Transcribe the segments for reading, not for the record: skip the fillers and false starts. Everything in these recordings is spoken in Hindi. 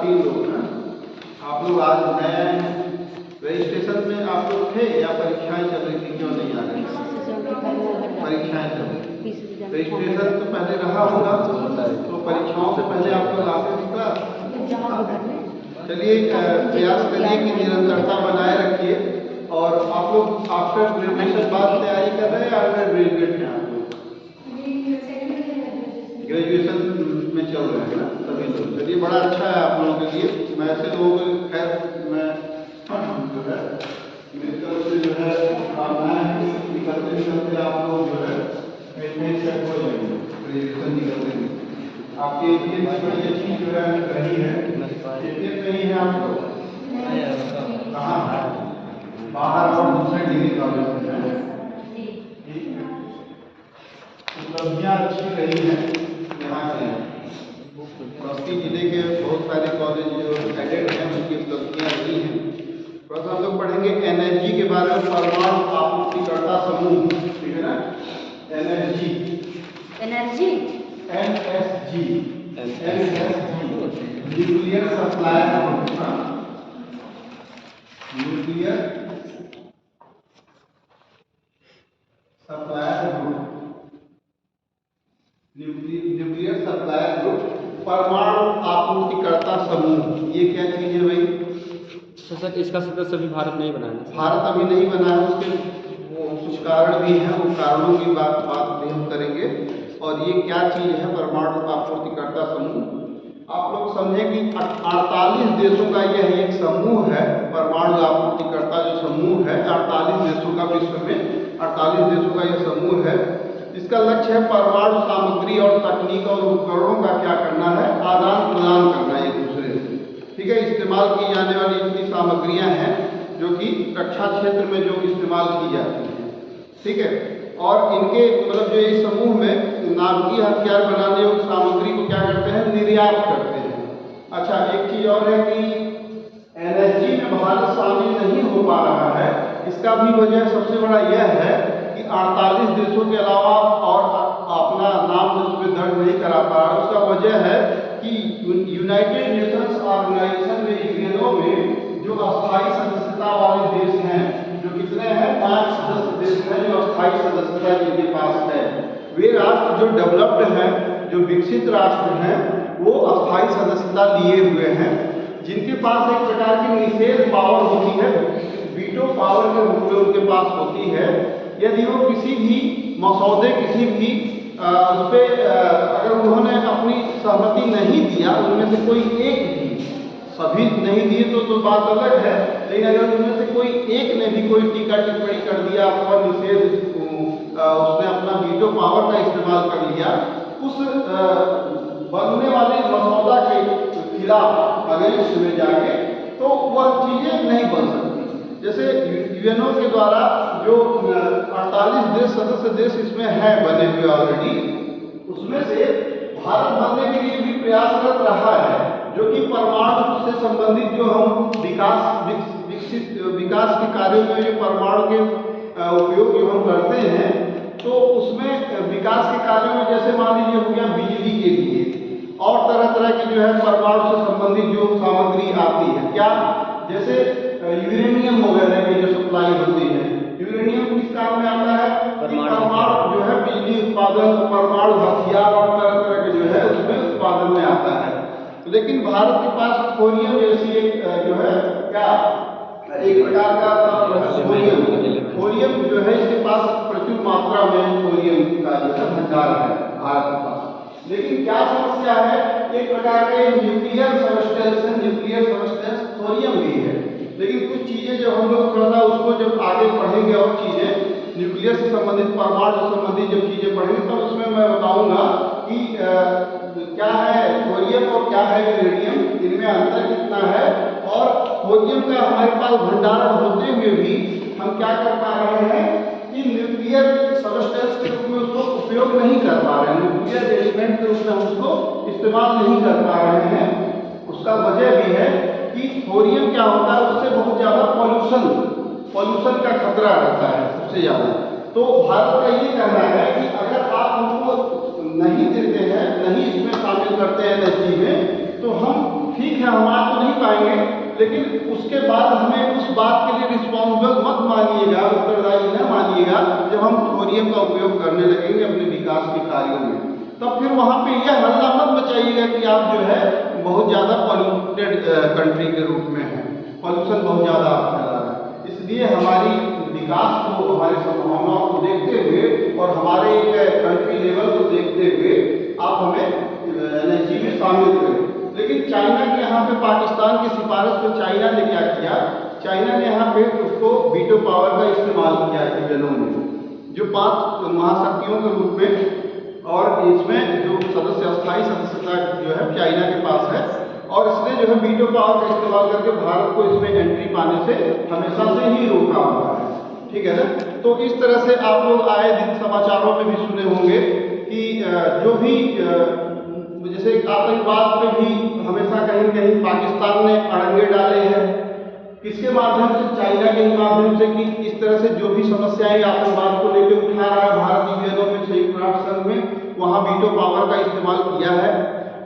3 लोग हैं। आप लोग आज नए रजिस्ट्रेशन में आप लोग थे या परीक्षाएं चल रही थी? क्यों नहीं आ रहे? परीक्षाएं चल रही। रजिस्ट्रेशन तो पहले रहा होगा, तो परीक्षाओं से पहले आप लोग आते थे क्लास। चलिए प्रयास करिए कि निरंतरता बनाए रखिए। और आप लोग आफ्टर ग्रेजुएशन बाद तैयारी कर रहे हैं या अंडर ग्रेजुएट हैं? आप लोग ग्रेजुएशन में चल रहे हैं ना सभी लोग। चलिए बड़ा अच्छा है आप लोगों के लिए। मैं ऐसे लोगों को खैर मैं जो है मेरी तरफ से जो है निकलते निकलते आप लोग जो है सेट हो जाएंगे। ग्रेजुएशन निकलते हैं आपकी बड़ी अच्छी जो है रही है। नहीं है आप लोग कहाँ है? बाहर और दूसरे डिग्री कॉलेज में है। उपलब्धियाँ अच्छी रही हैं यहाँ से। बस्ती जिले के बहुत सारे कॉलेज जो एडेड हैं उनकी उपलब्धियाँ रही हैं। थोड़ा सा हम लोग पढ़ेंगे एनर्जी के बारे में। परमाणु आपूर्तिकर्ता समूह, ठीक है ना? Energy NSG nuclear supplier group. Nuclear supplier group परमाणु आपूर्तिकर्ता समूह। ये क्या चीज है भाई? तो सर इसका सदस्य अभी भारत नहीं बना है। भारत अभी नहीं बना है। उसके वो कुछ कारण भी हैं, वो कारणों की बात भी हम करेंगे। और ये क्या चीज है परमाणु आपूर्तिकर्ता समूह? आप लोग समझें कि 48 देशों का यह एक समूह है। परमाणु आपूर्तिकर्ता जो समूह है 48 देशों का, विश्व में 48 देशों का यह समूह है। इसका लक्ष्य है परमाणु सामग्री और तकनीक और उपकरणों का क्या करना है? आदान प्रदान करना एक दूसरे से, ठीक है? इस्तेमाल की जाने वाली इतनी सामग्रियां हैं जो कि रक्षा क्षेत्र में जो इस्तेमाल की जाती हैं, ठीक है? और इनके मतलब जो इस समूह में नाभिकीय हथियार बनाने योग्य सामग्री को क्या करते हैं? निर्यात करते हैं। अच्छा, एक चीज और है कि एनर्जी में भारत शामिल नहीं हो पा रहा है। इसका भी वजह सबसे बड़ा यह है कि 48 देशों के अलावा और अपना नाम उसमें दर्ज नहीं करा पा रहा। उसका वजह है कि यूनाइटेड नेशंस ऑर्गेनाइजेशन में, यूएनओ में जो अस्थायी सदस्यता वाले देश हैं, जो कितने हैं? 5 सदस्य देश हैं जो अस्थायी सदस्यता जिनके पास है। वे राष्ट्र जो डेवलप्ड हैं, जो विकसित राष्ट्र हैं, वो अस्थायी सदस्यता लिए हुए हैं, जिनके पास एक प्रकार की निषेध पावर होती है, वीटो पावर के रूप में उनके पास होती है। यदि वो किसी भी मसौदे, किसी भी उस पर अगर उन्होंने अपनी सहमति नहीं दिया, उनमें से कोई एक भी, सभी नहीं दिए तो बात अलग है, लेकिन अगर उनमें से कोई एक ने भी कोई टीका टिप्पणी कर दिया और निषेध, उसने अपना वीटो पावर का इस्तेमाल कर लिया, उस बनने वाले मसौदा के खिलाफ अगेंस्ट में जाके, तो वह चीजें नहीं बन सकती। जैसे यूएनओ के द्वारा जो 48 देश, सदस्य देश इसमें है बने हुए ऑलरेडी, उसमें से भारत बनने के लिए भी प्रयासरत रहा है, जो कि परमाणु से संबंधित जो हम विकास के कार्यों में जो परमाणु के उपयोग जो हम करते हैं, तो उसमें विकास के कार्यों में जैसे मान लीजिए हो गया बिजली के लिए और तरह तरह की जो है परमाणु से संबंधित जो सामग्री आती है, क्या जैसे यूरेनियम वगैरह की जो सप्लाई होती है। यूरेनियम किस काम में आता है? परमाणु जो है बिजली उत्पादन, परमाणु हथियार और तरह तरह के जो है उसमें उत्पादन में आता है। लेकिन भारत के पास थोरियम जैसी एक जो है क्या एक प्रकार का थोरियम जो है, इसके पास प्रचुर मात्रा में थोरियम का जो है भंडार है भारत के पास। लेकिन क्या समस्या है? एक प्रकार का न्यूक्लियर सबस्टेंस थोरियम भी है, लेकिन कुछ चीजें जो हम लोग थोड़ा सा उसको जब आगे पढ़ेंगे और चीजें न्यूक्लियर से संबंधित, परमाणु से संबंधित जब चीजें पढ़ेंगे तो उसमें मैं बताऊंगा कि क्या है थोरियम और क्या है यूरेनियम, इनमें अंतर कितना है। और थोरियम का हमारे पास भंडारण होते हुए भी हम क्या कर पा रहे हैं कि न्यूक्लियर सबस्टेंस के रूप में उसको उपयोग नहीं कर पा रहे हैं, न्यूक्लियर एलिमेंट के रूप में हम उसको इस्तेमाल नहीं कर पा रहे हैं। उसका वजह भी है कि थोरियम क्या होता है, उससे बहुत ज्यादा पॉल्यूशन का खतरा रहता है सबसे ज्यादा। तो भारत का ये कहना है कि अगर आप उनको नहीं देते हैं, नहीं इसमें शामिल करते हैं एनर्जी में, तो हम ठीक है हमारे लेकिन उसके बाद हमें उस बात के लिए रिस्पॉन्सिबल मत मानिएगा, उत्तरदायी न मानिएगा जब हम थोरियम का उपयोग करने लगेंगे अपने विकास के कार्यों में। तब फिर वहाँ पे यह हल्ला मत मचाइएगा कि आप जो है बहुत ज़्यादा पॉल्यूटेड कंट्री के रूप में है, पॉल्यूशन बहुत ज़्यादा आप फैला रहे हैं। इसलिए हमारी विकास को, हमारी संभावनाओं को देखते हुए और हमारे एक कंट्री लेवल को देखते हुए आप हमें एनएसजी में शामिल करें। लेकिन चाइना के यहाँ पे पाकिस्तान की सिफारिश पे चाइना ने क्या किया, चाइना ने यहाँ पे उसको वीटो पावर का इस्तेमाल किया यूएनओ में, जो 5 महाशक्तियों के रूप में, और इसमें जो सदस्य स्थायी सदस्यता जो है चाइना के पास है, और इसने जो है वीटो पावर का इस्तेमाल करके भारत को इसमें एंट्री पाने से हमेशा से ही रोका हुआ है। ठीक है ना। तो इस तरह से आप लोग आए दिन समाचारों में भी सुने होंगे कि जो भी जैसे आतंकवाद पे भी हमेशा कहीं कहीं पाकिस्तान ने अड़ंगे डाले हैं, किसके माध्यम से, चाइना के ही माध्यम से, कि इस तरह से जो भी समस्याएं आतंकवाद को लेकर उठा रहा है भारत यूएनओ में, संयुक्त राष्ट्र संघ में, वहाँ वीटो पावर का इस्तेमाल किया है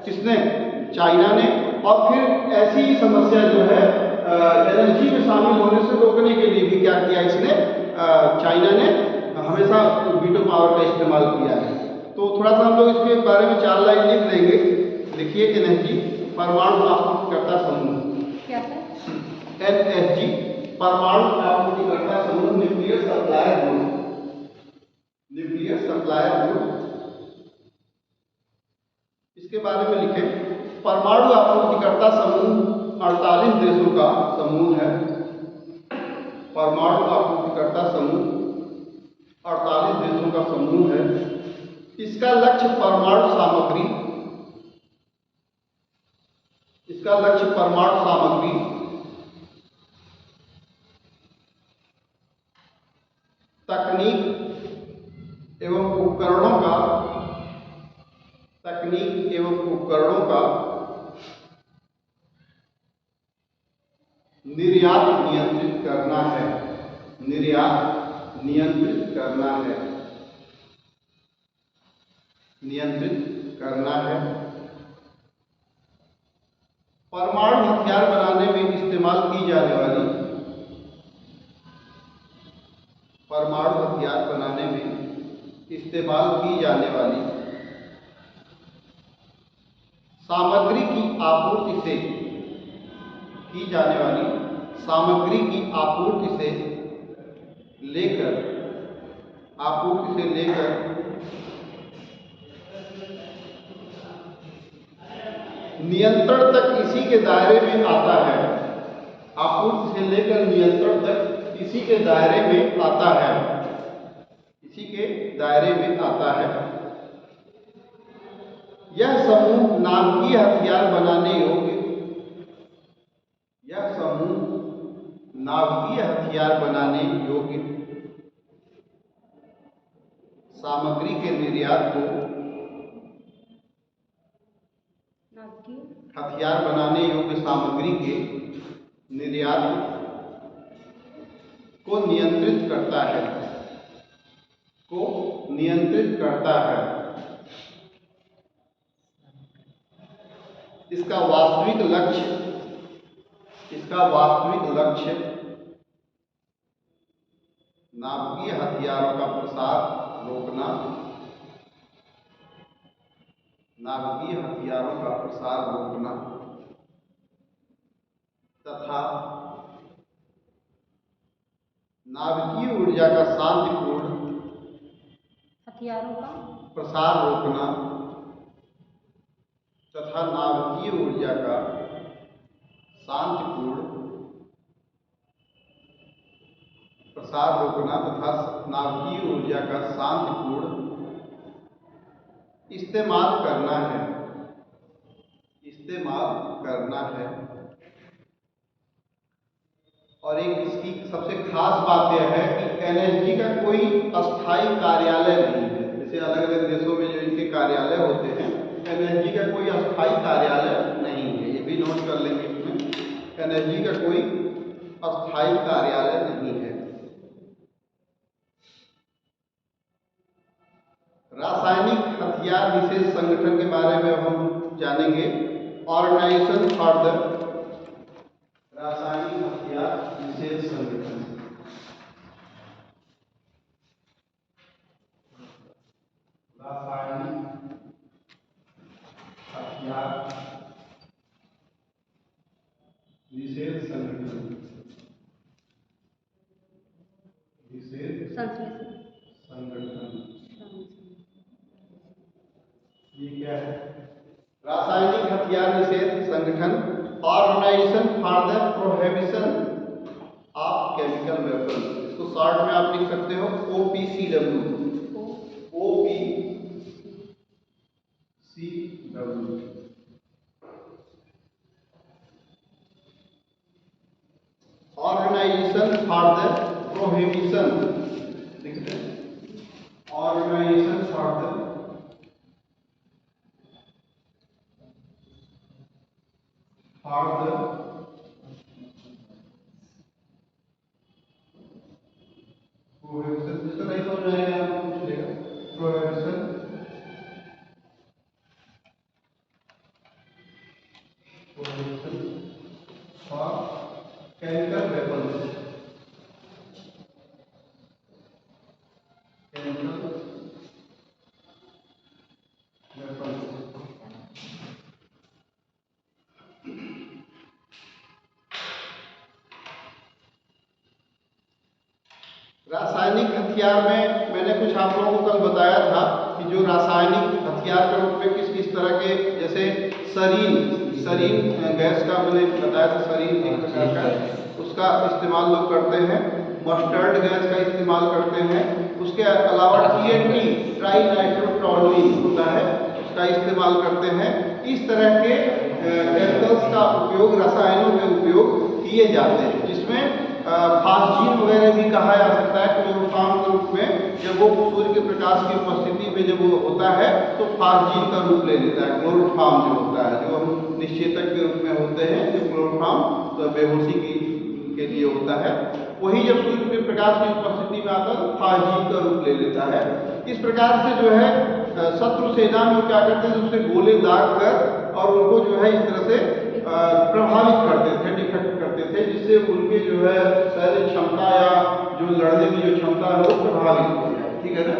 किसने, चाइना ने। और फिर ऐसी ही समस्या जो है एनएसजी में शामिल होने से रोकने के लिए भी क्या किया इसने, चाइना ने हमेशा वीटो पावर का इस्तेमाल किया है। तो थोड़ा सा हम लोग इसके बारे में 4 लाइन लिख लेंगे। लिखिए एनएसजी परमाणु आपूर्तिकर्ता समूह, क्या है? एनएसजी परमाणु आपूर्तिकर्ता समूह, nuclear supplier group, nuclear supplier group. इसके बारे में लिखे, परमाणु आपूर्तिकर्ता समूह 48 देशों का समूह है। परमाणु आपूर्तिकर्ता समूह 48 देशों का समूह है। इसका लक्ष्य परमाणु सामग्री, इसका लक्ष्य परमाणु सामग्री, तकनीक एवं उपकरणों का, तकनीक एवं उपकरणों का निर्यात नियंत्रित करना है, निर्यात नियंत्रित करना है, नियंत्रित करना है। परमाणु हथियार बनाने में इस्तेमाल की जाने वाली, परमाणु हथियार बनाने में इस्तेमाल की जाने वाली सामग्री की आपूर्ति से, की जाने वाली सामग्री की आपूर्ति से लेकर, आपूर्ति से लेकर नियंत्रण तक इसी के दायरे में आता है, आपूर्ति से लेकर नियंत्रण तक इसी के दायरे में आता है, इसी के दायरे में आता है। यह समूह नाभिकीय हथियार बनाने योग्य, यह समूह नाभिकीय हथियार बनाने योग्य सामग्री के निर्यात को, हथियार बनाने योग्य सामग्री के निर्यात को नियंत्रित करता है, को नियंत्रित करता है। इसका वास्तविक लक्ष्य, इसका वास्तविक लक्ष्य नाभिकीय हथियारों का प्रसार रोकना, नाभिकीय हथियारों का प्रसार रोकना तथा नाभिकीय ऊर्जा का शांतिपूर्ण हथियारों का प्रसार रोकना तथा नाभिकीय ऊर्जा का शांतिपूर्ण प्रसार रोकना तथा नाभिकीय ऊर्जा का शांतिपूर्ण इस्तेमाल करना है, इस्तेमाल करना है। और एक इसकी सबसे खास बात यह है कि एनएसजी का कोई अस्थायी कार्यालय नहीं है। जैसे अलग अलग देशों में जो इनके कार्यालय होते हैं, एनएसजी का कोई अस्थायी कार्यालय नहीं है। ये भी नोट कर लेंगे इसमें, एनएसजी का कोई अस्थायी कार्यालय नहीं है। रासायनिक हथियार विशेष संगठन के बारे में हम जानेंगे। ऑर्गेनाइजेशन फॉर द निषेध संगठन, निषेध संश्लेषण संगठन, ये क्या है? रासायनिक हथियार निषेध संगठन, organisation for the prohibition of chemical weapon. इसको शॉर्ट में आप लिख सकते हो OPCW, OPCW। Organisation for the prohibition, लिखते हैं ऑर्गेनाइजेशन फॉर द प्रोहिबिशन। जिसको नहीं समझ में आएगा आप पूछ लेगा। Prohibition for chemical weapons, chemical weapons. रासायनिक हथियार में मैंने कुछ आप लोगों को कल बताया था कि जो रासायनिक हथियार के रूप में किस किस तरह के, जैसे सरीन गैस का मैंने बताया था, सरीन एक प्रकार का, उसका इस्तेमाल लोग करते हैं। मस्टर्ड गैस का इस्तेमाल करते हैं। उसके अलावा TNT, ट्राइनाइट्रोटोलुइन होता है, उसका इस्तेमाल करते हैं। इस तरह के केमिकल्स का उपयोग, रसायनों के उपयोग किए जाते हैं, जिसमें फास्जीन वगैरह भी कहा जा सकता है क्लोरोफॉर्म के रूप में। जब वो सूर्य के प्रकाश की उपस्थिति में जब वो होता है तो फास्जीन का रूप ले लेता है। क्लोरोफॉर्म जो होता है, जो हम निश्चेतक के रूप में होते हैं, जो क्लोरोफॉर्म तो बेहोशी के लिए होता है, वही जब सूर्य के प्रकाश की उपस्थिति में आता है तो फास्जीन का रूप ले लेता है। इस प्रकार से जो है शत्रु सेना में क्या करते थे, उससे गोले दाग कर और उनको जो है इस तरह से प्रभावित करते थे, डिफेक्ट करते थे, जिससे उनके जो है शारीरिक क्षमता या जो लड़ने की जो क्षमता है वो प्रभावित हो जाए। ठीक है ना?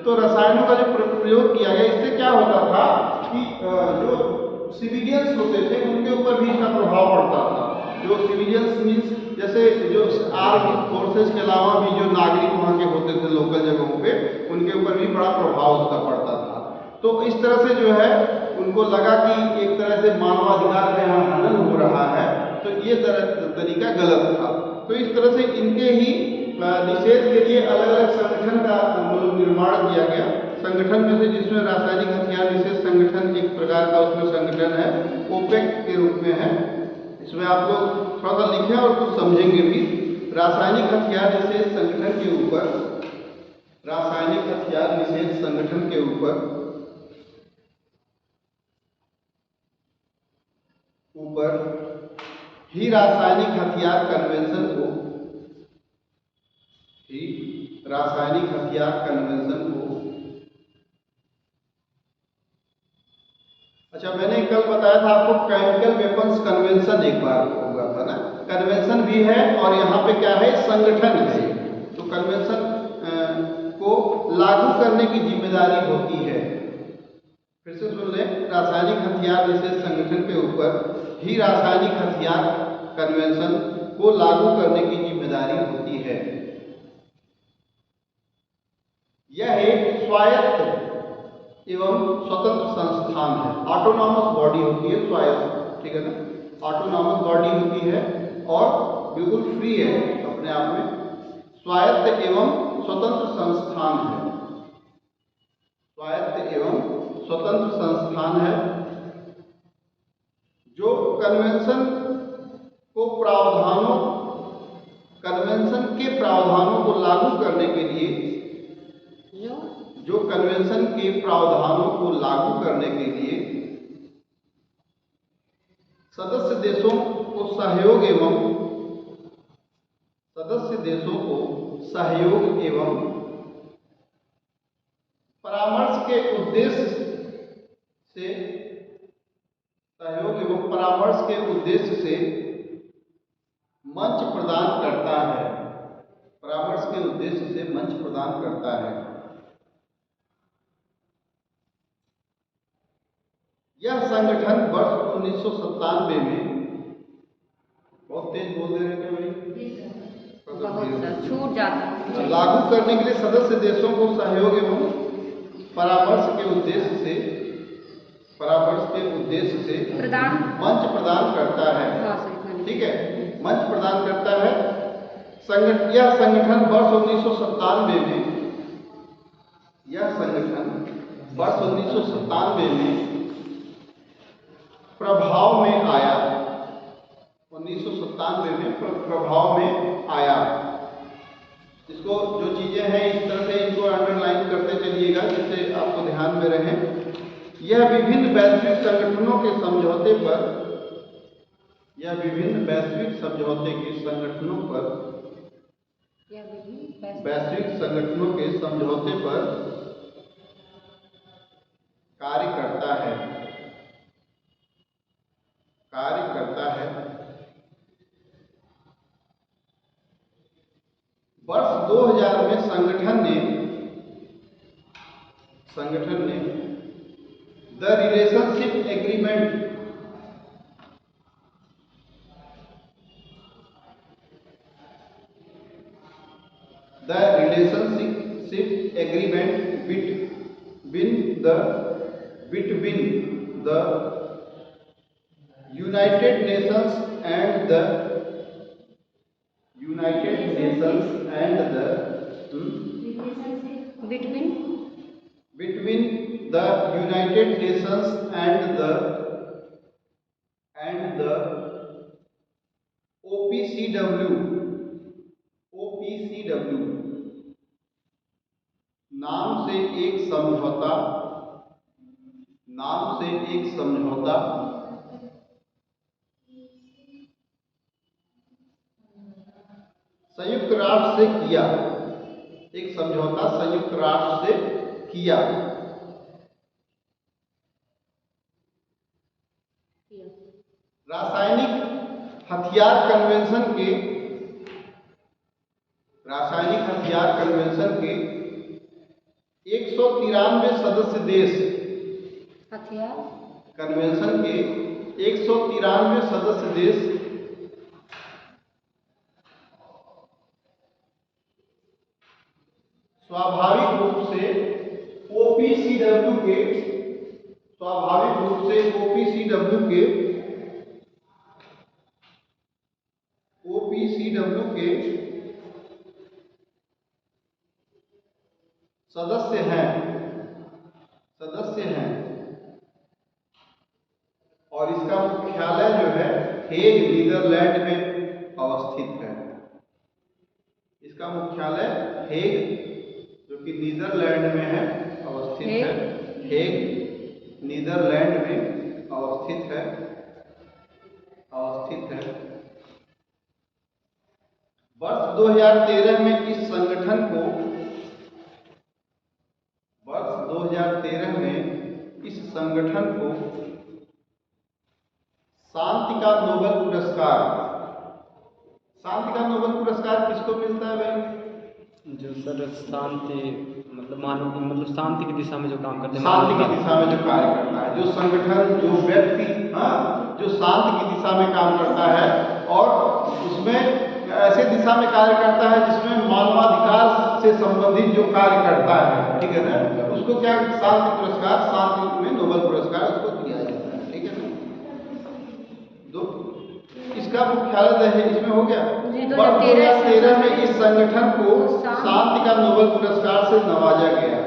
तो रसायनों का जो प्रयोग किया गया, इससे क्या होता था कि जो सिविलियंस होते थे उनके ऊपर भी इसका प्रभाव पड़ता था। जो सिविलियंस मीन्स जैसे जो आर्मी फोर्सेस के अलावा भी जो नागरिक वहाँ के होते थे लोकल जगहों पे, उनके ऊपर भी बड़ा प्रभाव उसका पड़ता था। तो इस तरह से जो है उनको लगा कि एक तरह से मानवाधिकार का यहाँ हनन हो रहा है, तो ये तरीका गलत था। तो इस तरह से इनके ही निषेध के लिए अलग अलग संगठन का निर्माण किया गया। संगठन में से जिसमें रासायनिक हथियार निषेध संगठन एक प्रकार का उसमें संगठन है, OPEC के रूप में है। इसमें आप लोग थोड़ा सा लिखें और कुछ समझेंगे भी। रासायनिक हथियार निषेध संगठन के ऊपर, रासायनिक हथियार निषेध संगठन के ऊपर ही रासायनिक हथियार कन्वेंशन को, ही रासायनिक हथियार कन्वेंशन को, अच्छा मैंने कल बताया था आपको केमिकल वेपन्स कन्वेंशन एक बार होगा था ना, कन्वेंशन भी है और यहाँ पे क्या है, संगठन है। तो कन्वेंशन को लागू करने की जिम्मेदारी होती है। फिर से सुन लें, रासायनिक हथियार निषेध संगठन के ऊपर ही रासायनिक हथियार कन्वेंशन को लागू करने की जिम्मेदारी होती है। यह एक स्वायत्त एवं स्वतंत्र संस्थान है। ऑटोनॉमस बॉडी होती है, स्वायत्त, ठीक है ना, ऑटोनॉमस बॉडी होती है और बिल्कुल फ्री है अपने आप में। स्वायत्त एवं स्वतंत्र संस्थान है, स्वायत्त एवं स्वतंत्र संस्थान है, जो कन्वेंशन के प्रावधानों को लागू करने के लिए, जो कन्वेंशन के प्रावधानों को लागू करने के लिए सदस्य देशों को सहयोग एवं परामर्श के उद्देश्य से मंच प्रदान करता है, परामर्श के उद्देश्य से मंच प्रदान करता है। यह संगठन वर्ष 1997 में, बहुत तेज बोल दे रहे थे भाई, बहुत सर छूट जाता है। लागू करने के लिए सदस्य देशों को सहयोग एवं परामर्श के उद्देश्य से प्रदान मंच प्रदान करता है। हाँ सर इतना नहीं। ठीक है, मंच प्रदान करता है। यह संगठन वर्ष 1997 में, यह संगठन वर्ष 1997 में प्रभाव में आया। 1997 में प्रभाव में आया। इसको जो चीजें हैं इस तरह से इनको अंडरलाइन करते चलिएगा जिससे आपको ध्यान में रहे। यह विभिन्न वैश्विक संगठनों के समझौते पर, यह विभिन्न वैश्विक समझौते के संगठनों पर, वैश्विक संगठनों के समझौते पर कार्य करता है। वर्ष 2000 में संगठन ने the relationship agreement, between the United Nations and the between the United Nations and the OPCW नाम से एक समझौता, संयुक्त राष्ट्र से किया। एक समझौता संयुक्त राष्ट्र से किया। रासायनिक हथियार कन्वेंशन के 193 सदस्य देश, हथियार कन्वेंशन के 193 सदस्य देश स्वाभाविक रूप से OPCW के सदस्य हैं और इसका मुख्यालय जो है हेग नीदरलैंड में अवस्थित है। इसका मुख्यालय हेग जो कि नीदरलैंड में है अवस्थित है। हेग नीदरलैंड में अवस्थित है। वर्ष 2013 में इस संगठन को शांति का नोबेल पुरस्कार किसको मिलता है भाई? जो सर शांति मतलब शांति की दिशा में जो काम करते हैं, शांति की दिशा में जो कार्य करता है, जो संगठन, जो व्यक्ति जो शांति की दिशा में काम करता है और उसमें ऐसे दिशा में कार्य करता है जिसमें मानवाधिकार से संबंधित जो कार्य करता है, ठीक है ना, उसको क्या शांति पुरस्कार, शांति में नोबेल पुरस्कार उसको दिया जाता है। ठीक है ना। इसका मुख्यालय है इसमें हो गया। वर्ष 2013 में इस संगठन को शांति का नोबेल पुरस्कार से नवाजा गया।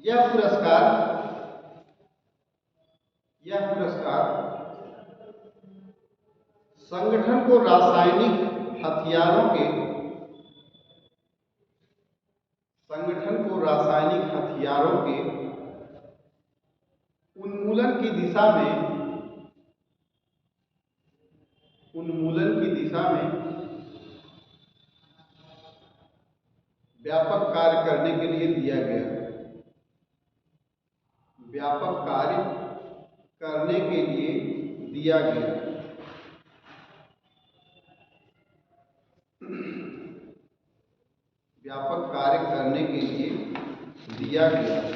यह पुरस्कार संगठन को रासायनिक हथियारों के उन्मूलन की दिशा में व्यापक कार्य करने के लिए दिया गया। व्यापक व्यापक कार्य करने के लिए दिया गया है।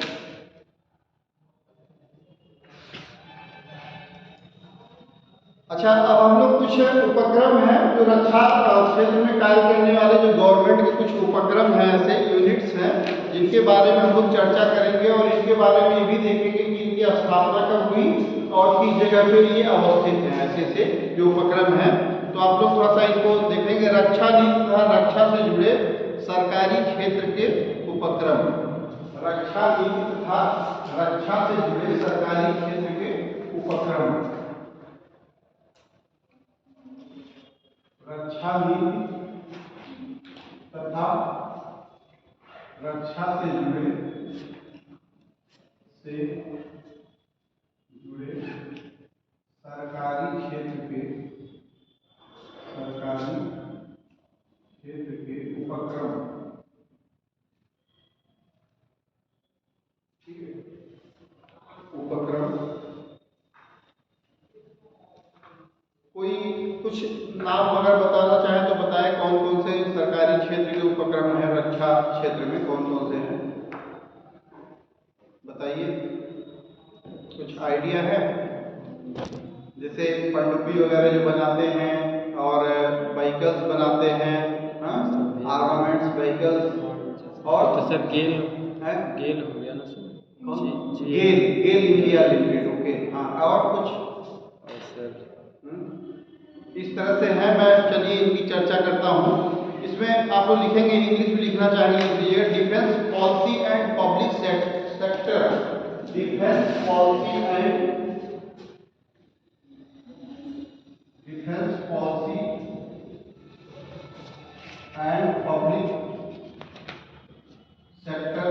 अच्छा, अब हम लोग कुछ उपक्रम हैं जो रक्षा क्षेत्र में कार्य करने वाले जो गवर्नमेंट के कुछ उपक्रम हैं, ऐसे यूनिट्स हैं जिनके बारे में हम लोग चर्चा करेंगे और इनके बारे में ये भी देखेंगे कि इनकी स्थापना कब हुई और किस जगह पे ये अवस्थित हैं। ऐसे जो उपक्रम हैं तो आप लोग थोड़ा सा इनको देखेंगे। रक्षा नीति तथा रक्षा से जुड़े सरकारी क्षेत्र के उपक्रम, रक्षा नीति तथा रक्षा से जुड़े सरकारी क्षेत्र के उपक्रम, रक्षा नीति तथा रक्षा से जुड़े सरकारी क्षेत्र के उपक्रम। ठीक है, उपक्रम कोई कुछ नाम अगर बताना चाहे तो बताएं, कौन कौन से सरकारी क्षेत्र के उपक्रम हैं रक्षा क्षेत्र में, कौन कौन से हैं बताइए, कुछ आइडिया है? जैसे पनडुब्बी वगैरह जो बनाते हैं और व्हीकल्स बनाते हैं, आर्मामेंट्स व्हीकल्स, और तो सर गेल है, गेल हो गया ना सर, गेल इंडिया लिमिटेड। ओके, हाँ, और कुछ और सर इस तरह से है। मैं चलिए इनकी चर्चा करता हूँ। इसमें आप लोग लिखेंगे, इंग्लिश में लिखना चाहेंगे, defence policy and public sector, defence policy and public sector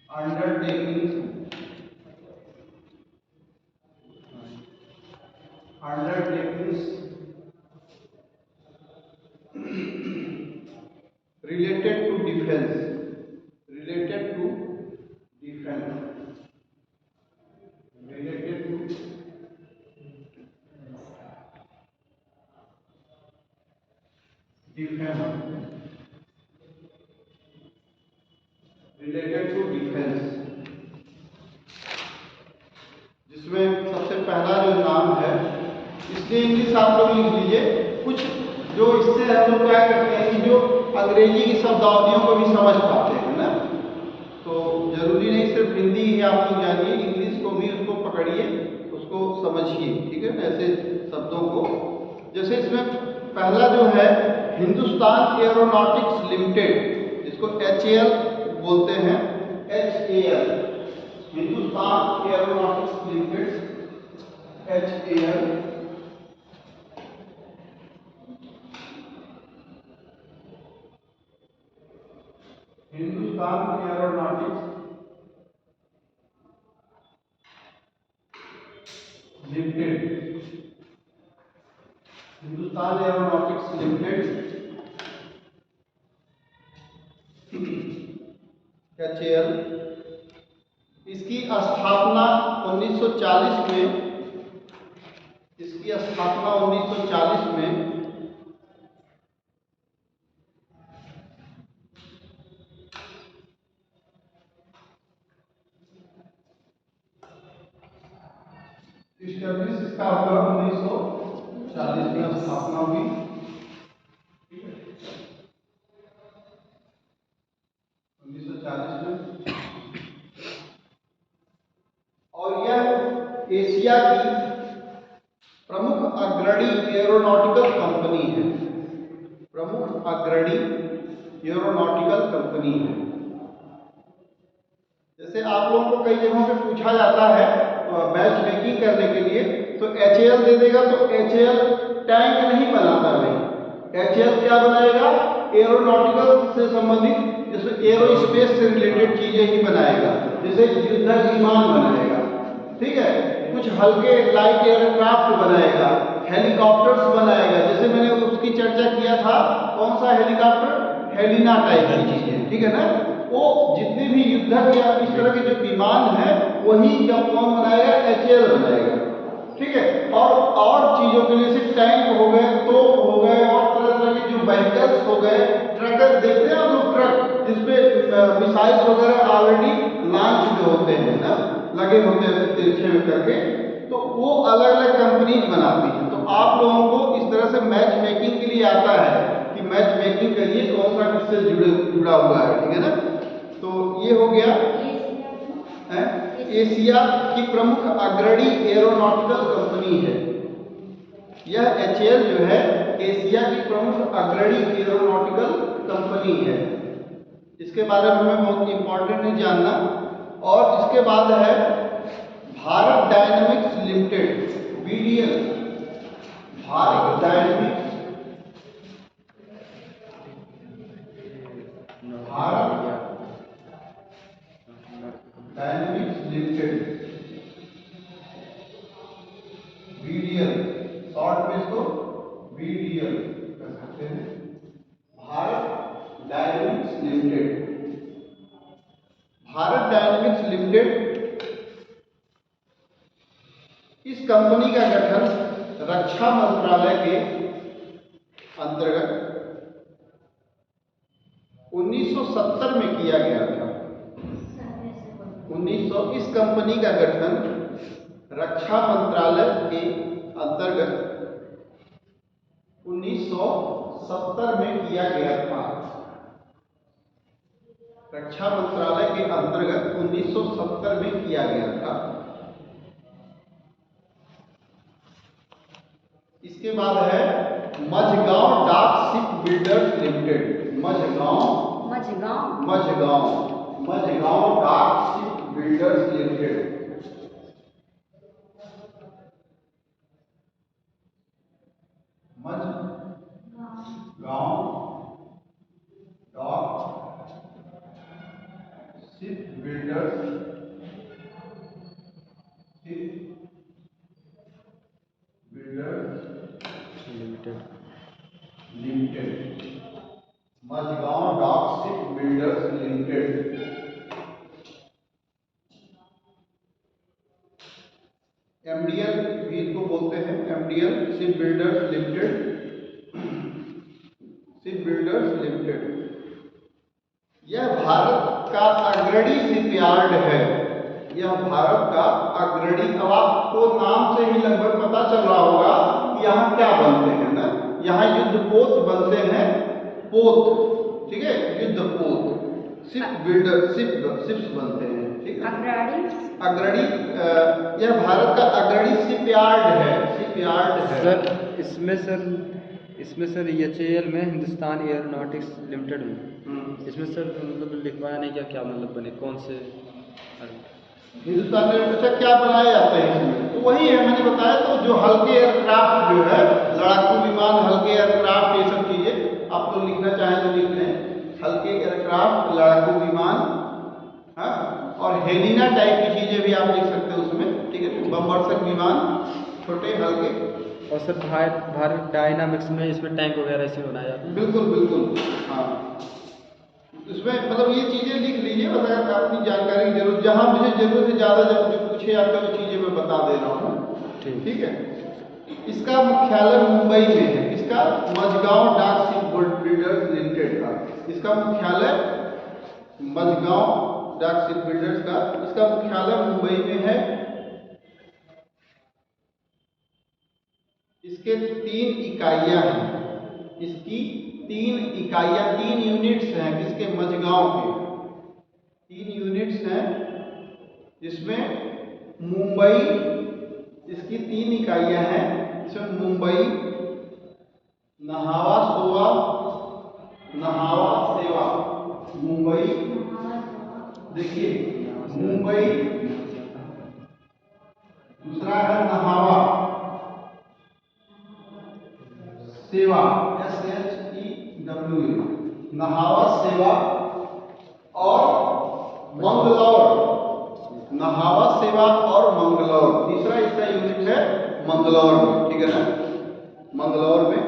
undertakings related to defense, जिसमें सबसे पहला जो नाम है, इसलिए इंग्लिश आप लोग लिख लीजिए। कुछ जो इससे हम लोग क्या करते हैं कि जो अंग्रेजी की शब्दावलियों को भी समझ पाते हैं ना, तो जरूरी नहीं सिर्फ हिंदी ही आप लोग जानिए, इंग्लिश को भी उसको पकड़िए, उसको समझिए। ठीक है, ऐसे शब्दों को। जैसे इसमें पहला जो है हिंदुस्तान एरोनॉटिक्स लिमिटेड, जिसको HAL बोलते हैं, HAL, Hindustan aeronautics limited, HAL। Hindustan aeronautics limited, Hindustan aeronautics limited, HAL। इसकी स्थापना 1940 में, इसकी स्थापना 1940 में इसका हुआ 1940 में स्थापना हुई। ठीक है, 1940 में। और यह एशिया की प्रमुख अग्रणी एरोनॉटिकल कंपनी है, प्रमुख अग्रणी एरोनॉटिकल कंपनी है। जैसे आप लोगों को कई जगहों पे पूछा जाता है मैच मेकिंग करने के लिए, तो HAL दे देगा, तो HAL टैंक नहीं बनाता भाई। HAL क्या बनाएगा? एरोनॉटिकल से संबंधित, जैसे एरोस्पेस से रिलेटेड चीजें ही बनाएगा, जैसे युद्धक विमान बनाएगा, ठीक है, कुछ हल्के लाइट एयरक्राफ्ट बनाएगा, हेलीकॉप्टर्स बनाएगा। जैसे मैंने उसकी चर्चा किया था, कौन सा हेलीकॉप्टर, हेलिना टाइप की चीजें, ठीक है ना। वो जितने भी युद्धक या इस तरह के जो विमान है, वही क्या कौन बनाएगा? HAL बनाएगा। ठीक है, और चीजों के लिए, जैसे टैंक हो गए, तोप हो गए, और तरह तरह के जो व्हीकल्स हो गए, ट्रक देखते हैं आप लोग, ट्रक जिसपे मिसाइल्स वगैरह ऑलरेडी लॉन्च में होते हैं ना, लगे होते हैं तिरछे में करके, तो वो अलग अलग कंपनीज बनाती हैं। तो आप लोगों को इस तरह से मैच मेकिंग के लिए आता है कि मैच मेकिंग करिए कौन सा किससे जुड़ा हुआ है, ठीक है ना। तो ये हो गया है। एशिया की प्रमुख अग्रणी एरोनॉटिकल कंपनी है यह HAL जो है, एशिया की प्रमुख अग्रणी एरोनॉटिकल कंपनी है। इसके बारे में हमें बहुत इंपॉर्टेंट नहीं जानना। और इसके बाद है Bharat dynamics limited, BDL, Bharat dynamics limited, BDL, short में इसको BDL कर सकते हैं, Bharat dynamics limited. Bharat dynamics limited, इस कंपनी का गठन रक्षा मंत्रालय के अंतर्गत 1970 में किया गया था। इस कंपनी का गठन रक्षा मंत्रालय के अंतर्गत 1970 में किया गया था। रक्षा मंत्रालय के अंतर्गत 1970 में किया गया था। इसके बाद है मझगांव डाक शिप बिल्डर्स लिमिटेड, मझगांव डाक शिप बिल्डर्स लिमिटेड। मझगांव डाक शिप बिल्डर्स लिमिटेड, मझगांव डाक शिप बिल्डर्स लिमिटेड। MDL भी इसको बोलते हैं, MDL शिप बिल्डर्स लिमिटेड। यह भारत का अग्रणी शिपयार्ड है। यह भारत का अग्रणी, अब आपको नाम से ही लगभग पता चल रहा होगा कि यहाँ क्या बनते हैं ना, यहाँ युद्धपोत बनते हैं, पोत, ठीक है, युद्धपोत, शिप्स बनते हैं, ठीक है, अग्रणी। यह भारत का अग्रणी शिपयार्ड है। इसमें सर HAL में हिंदुस्तान एरोनॉटिक्स लिमिटेड में, इसमें सर मतलब लिखवाया नहीं क्या मतलब बने, कौन से हिंदुस्तान में अच्छा क्या बनाए जाते हैं इसमें, तो वही है मैंने बताया। तो जो हल्के एयरक्राफ्ट जो है, लड़ाकू विमान, हल्के एयरक्राफ्ट, ये सब चीजें आप लोग लिखना चाहें तो लिख लें, हल्के एयरक्राफ्ट, लड़ाकू विमान, हाँ, और हेलिना टाइप की चीजें भी आप लिख सकते हैं उसमें, ठीक है, बमवर्षक विमान, छोटे हल्के। और सर भारत डायनामिक्स में इसमें टैंक वगैरह इसी बनाया जाता है। बिल्कुल, हाँ, इसमें मतलब ये चीजें लिख लीजिए, बस अगर अपनी जानकारी की जरूरत, जहाँ मुझे जरूरत है ज़्यादा, जब जो पूछे आपको वो चीज़ें मैं बता दे रहा हूँ, ठीक है। इसका मुख्यालय मुंबई में है, इसका मझगांव डाक शिप बिल्डर्स लिमिटेड का, इसका मुख्यालय मझगांव डाक शिप बिल्डर्स का, इसका मुख्यालय मुंबई में है। इसके 3 इकाइयां हैं, इसकी 3 इकाइयां, 3 यूनिट्स हैं, किसके, मझगांव के 3 यूनिट्स हैं, जिसमें मुंबई, इसकी 3 इकाइयां हैं, इसमें मुंबई, नहावा सेवा, मुंबई, देखिए मुंबई, दूसरा है नहावा सेवा, SHEWA, नहावा सेवा, और मंगलौर, नहावा सेवा और मंगलौर, तीसरा इसका यूनिट है मंगलौर में, ठीक है ना, मंगलौर में।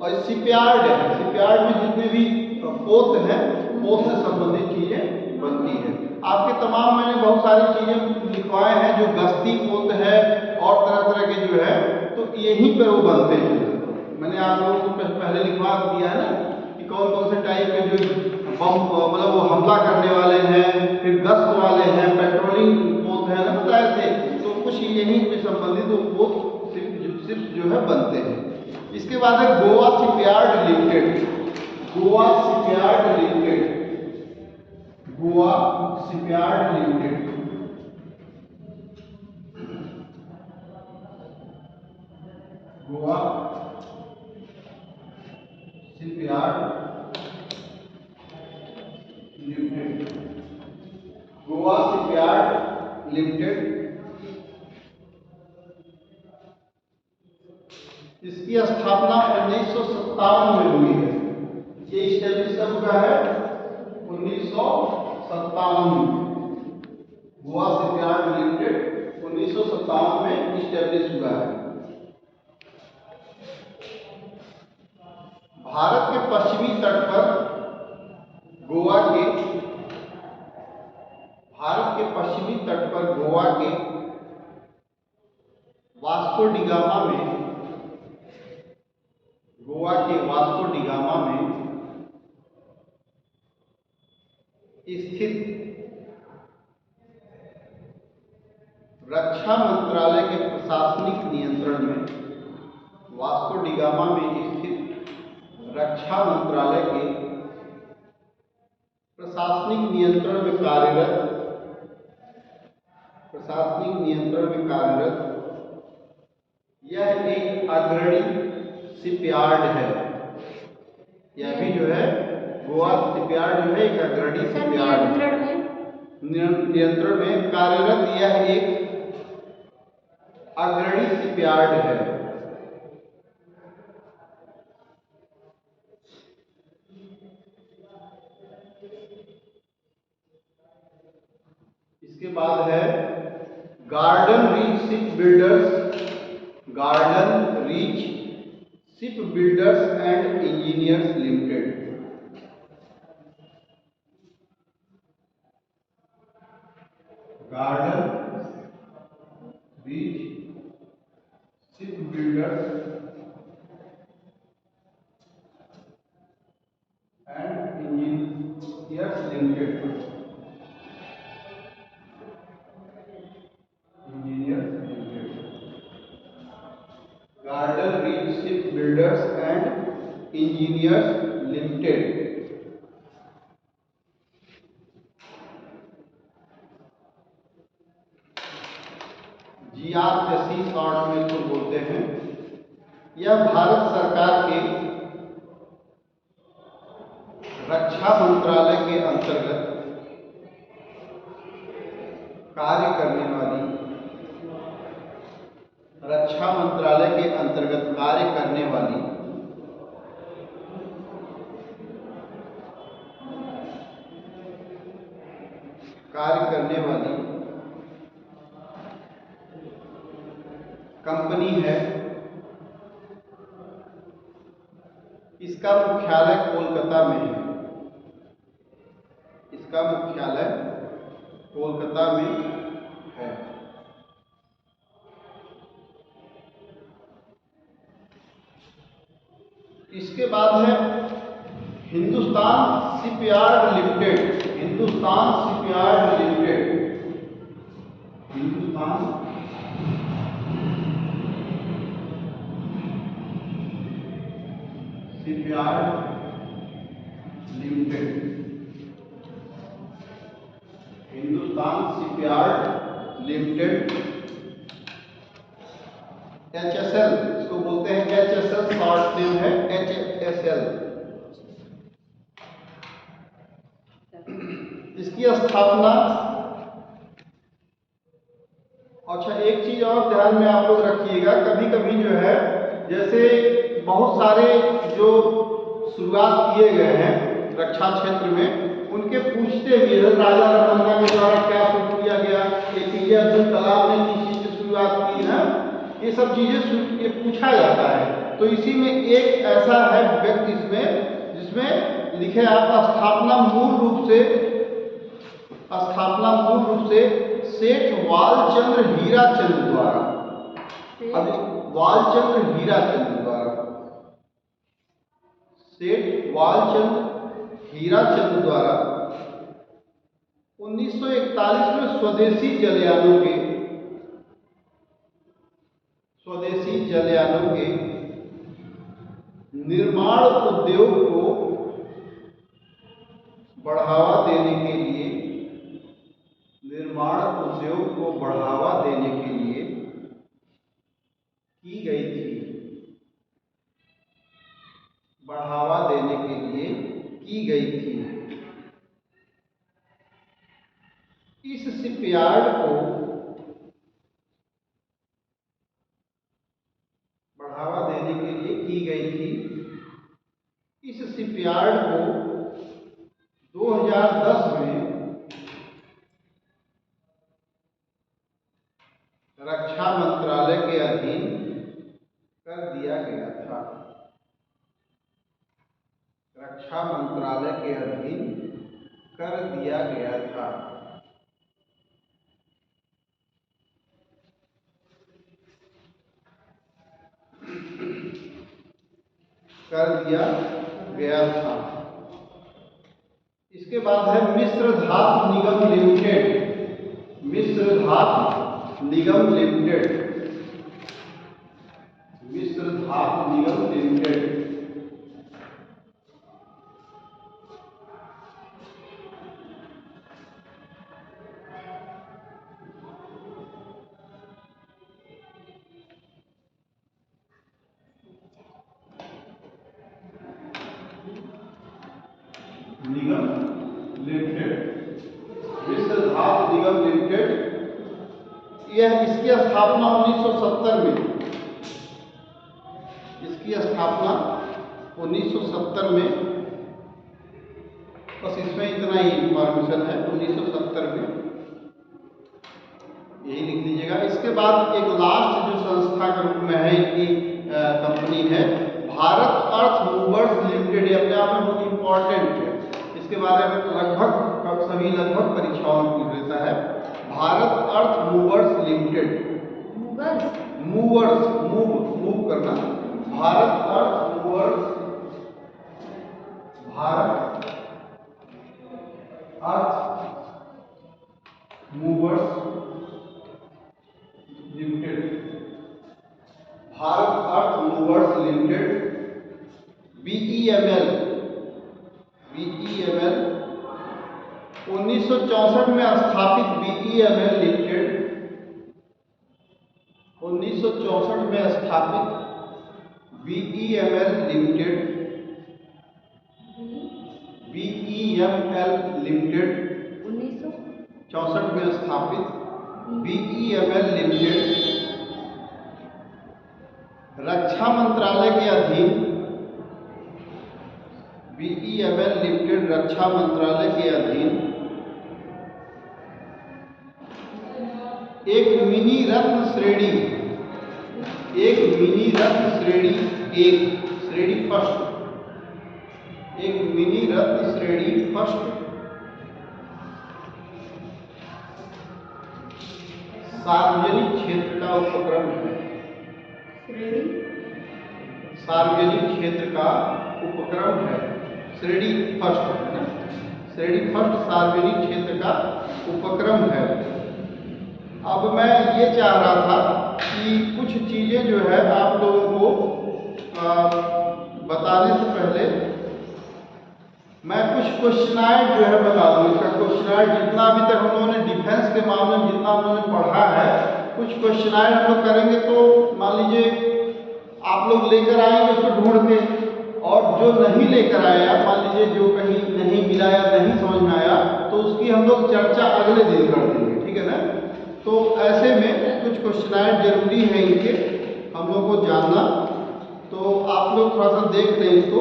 और शिपयार्ड है, शिपयार्ड में जितने भी पोत हैं, पोत से संबंधित चीजें बनती है। आपके तमाम मैंने बहुत सारी चीजें लिखवाए हैं, जो गश्ती पोत है और तरह तरह के जो है, तो यहीं पर वो बनते हैं, मैंने आप लोगों को पहले लिखवा दिया है ना कि कौन कौन से टाइप के जो बम मतलब वो हमला करने वाले हैं, फिर गश्त वाले हैं, पेट्रोलिंग पोत है ना बताए थे, तो कुछ यही से संबंधित वो पोत सिर्फ जो है बनते हैं। इसके बाद है Goa shipyard limited. Goa shipyard limited, Goa shipyard limited. Goa shipyard limited, Goa shipyard limited. इसकी स्थापना 1957 में हुई है। ये स्टैब्लिश कब हुआ है? 1957 में। गोवा शिपयार्ड लिमिटेड 1957 में स्टैब्लिश हुआ है। भारत के पश्चिमी तट पर गोवा के, भारत के पश्चिमी तट पर गोवा के वास्को डी गामा में, गोवा के वास्को डी गामा में स्थित रक्षा मंत्रालय के प्रशासनिक नियंत्रण में, वास्को डी गामा में स्थित रक्षा मंत्रालय के प्रशासनिक नियंत्रण में कार्यरत, प्रशासनिक नियंत्रण में कार्यरत यह एक अग्रणी शिपयार्ड है। यह भी जो है गोवा शिपयार्ड जो है एक अग्रणी शिपयार्ड है। नियंत्रण में कार्यरत यह एक अग्रणी शिपयार्ड है। इसके बाद है garden reach ship builders, garden reach ship builders and engineers limited. Garden reach ship builders and engineers limited, garden reach ship builders and engineers limited. GRSE short में इसको बोलते हैं। यह भारत सरकार के रक्षा मंत्रालय के अंतर्गत कार्य करने वाली, रक्षा मंत्रालय के अंतर्गत कार्य करने वाली कंपनी है। इसका मुख्यालय कोलकाता में है। इसका मुख्यालय कोलकाता में है। इसके बाद है Hindustan shipyard limited, Hindustan shipyard limited, Hindustan shipyard limited, Hindustan shipyard limited, HSL इसको बोलते हैं, HSL शॉर्ट नेम है HSL। इसकी स्थापना, अच्छा एक चीज और ध्यान में आप लोग रखिएगा, कभी कभी जो है जैसे बहुत सारे जो शुरुआत किए गए हैं रक्षा क्षेत्र में, उनके पूछते भी है राजा रमन्ना के द्वारा क्या शुरू किया गया, APJ अब्दुल कलाम ने किस चीज से शुरुआत की है, ये सब चीजें पूछा जाता है। तो इसी में एक ऐसा है व्यक्ति इसमें जिसमें लिखे आपका स्थापना मूल रूप से सेठ वालचंद्र हीराचंद द्वारा, अब वालचंद्र हीराचंद द्वारा, सेठ वालचंद हीराचंद द्वारा 1941 में स्वदेशी जलयानों के निर्माण उद्योग को बढ़ावा देने के लिए की गई थी। इस शिपयार्ड को बढ़ावा देने के लिए की गई थी। इस शिपयार्ड को 2010 में रक्षा मंत्रालय के अधीन कर दिया गया था। इसके बाद है मिश्र धातु निगम लिमिटेड। मिश्र धातु निगम लिमिटेड। विश्व धातु निगम लिमिटेड, यह इसकी स्थापना 1970 में, बस इसमें इतना ही इंफॉर्मेशन है। 1970 में यही लिख लीजिएगा। इसके बाद एक लास्ट जो संस्था के रूप में है, इनकी कंपनी है भारत अर्थ मूवर्स लिमिटेड। ये अपने आप में बहुत इंपॉर्टेंट है, इसके बारे में लगभग परीक्षाओं में पूछ लेता है। भारत अर्थ मूवर्स लिमिटेड। मूव करना। भारत अर्थ मूवर्स लिमिटेड। भारत अर्थ मूवर्स लिमिटेड BEML 1964 में स्थापित BEML लिमिटेड 1964 में स्थापित BEML लिमिटेड 1964 में स्थापित BEML लिमिटेड रक्षा मंत्रालय के अधीन BEML लिमिटेड रक्षा मंत्रालय के अधीन एक मिनी रत्न श्रेणी फर्स्ट सार्वजनिक क्षेत्र का उपक्रम है। श्रेणी फर्स्ट सार्वजनिक क्षेत्र का उपक्रम है। अब मैं ये चाह रहा था कि कुछ चीज़ें जो है आप लोगों को बताने से पहले मैं कुछ क्वेश्चनायर जो है बता दूँ। इसका क्वेश्चनायर जितना अभी तक हम लोगों ने डिफेंस के मामले में जितना हम लोगों ने पढ़ा है, कुछ क्वेश्चनायर हम लोग करेंगे। तो मान लीजिए आप लोग लेकर आएंगे उसको ढूंढ के, और जो नहीं लेकर आया, मान लीजिए जो कहीं नहीं मिला या नहीं समझ में आया, तो उसकी हम लोग चर्चा अगले दिन कर देंगे, ठीक है ना। तो ऐसे में कुछ क्वेश्चनायर जरूरी है, इनके हम लोग को जानना। तो आप लोग थोड़ा सा देख लें, इसको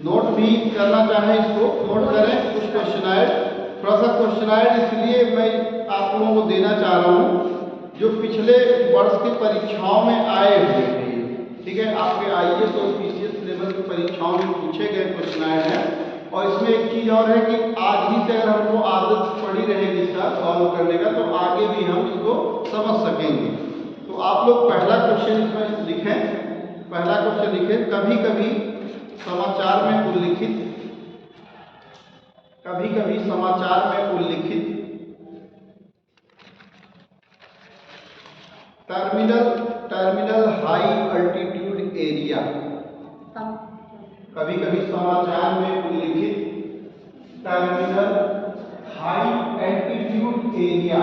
नोट भी करना चाहें, इसको नोट करें। कुछ क्वेश्चनायर, थोड़ा सा क्वेश्चनायर इसलिए मैं आप लोगों को देना चाह रहा हूँ जो पिछले वर्ष की परीक्षाओं में आए हुए थे, ठीक है। आपके IAS और PCS सिलेबस की परीक्षाओं में पूछे गए क्वेश्चनायर हैं। और इसमें एक चीज़ और है कि आज ही से अगर हमको आदत पड़ी रहेगी इसका सॉल्व करने का, तो आगे भी हम इसको समझ सकेंगे। तो आप लोग पहला क्वेश्चन इसमें लिखें। पहला क्वेश्चन लिखे, कभी कभी समाचार में उल्लिखित टर्मिनल हाई अल्टीट्यूड एरिया, कभी कभी समाचार में उल्लिखित terminal high altitude area,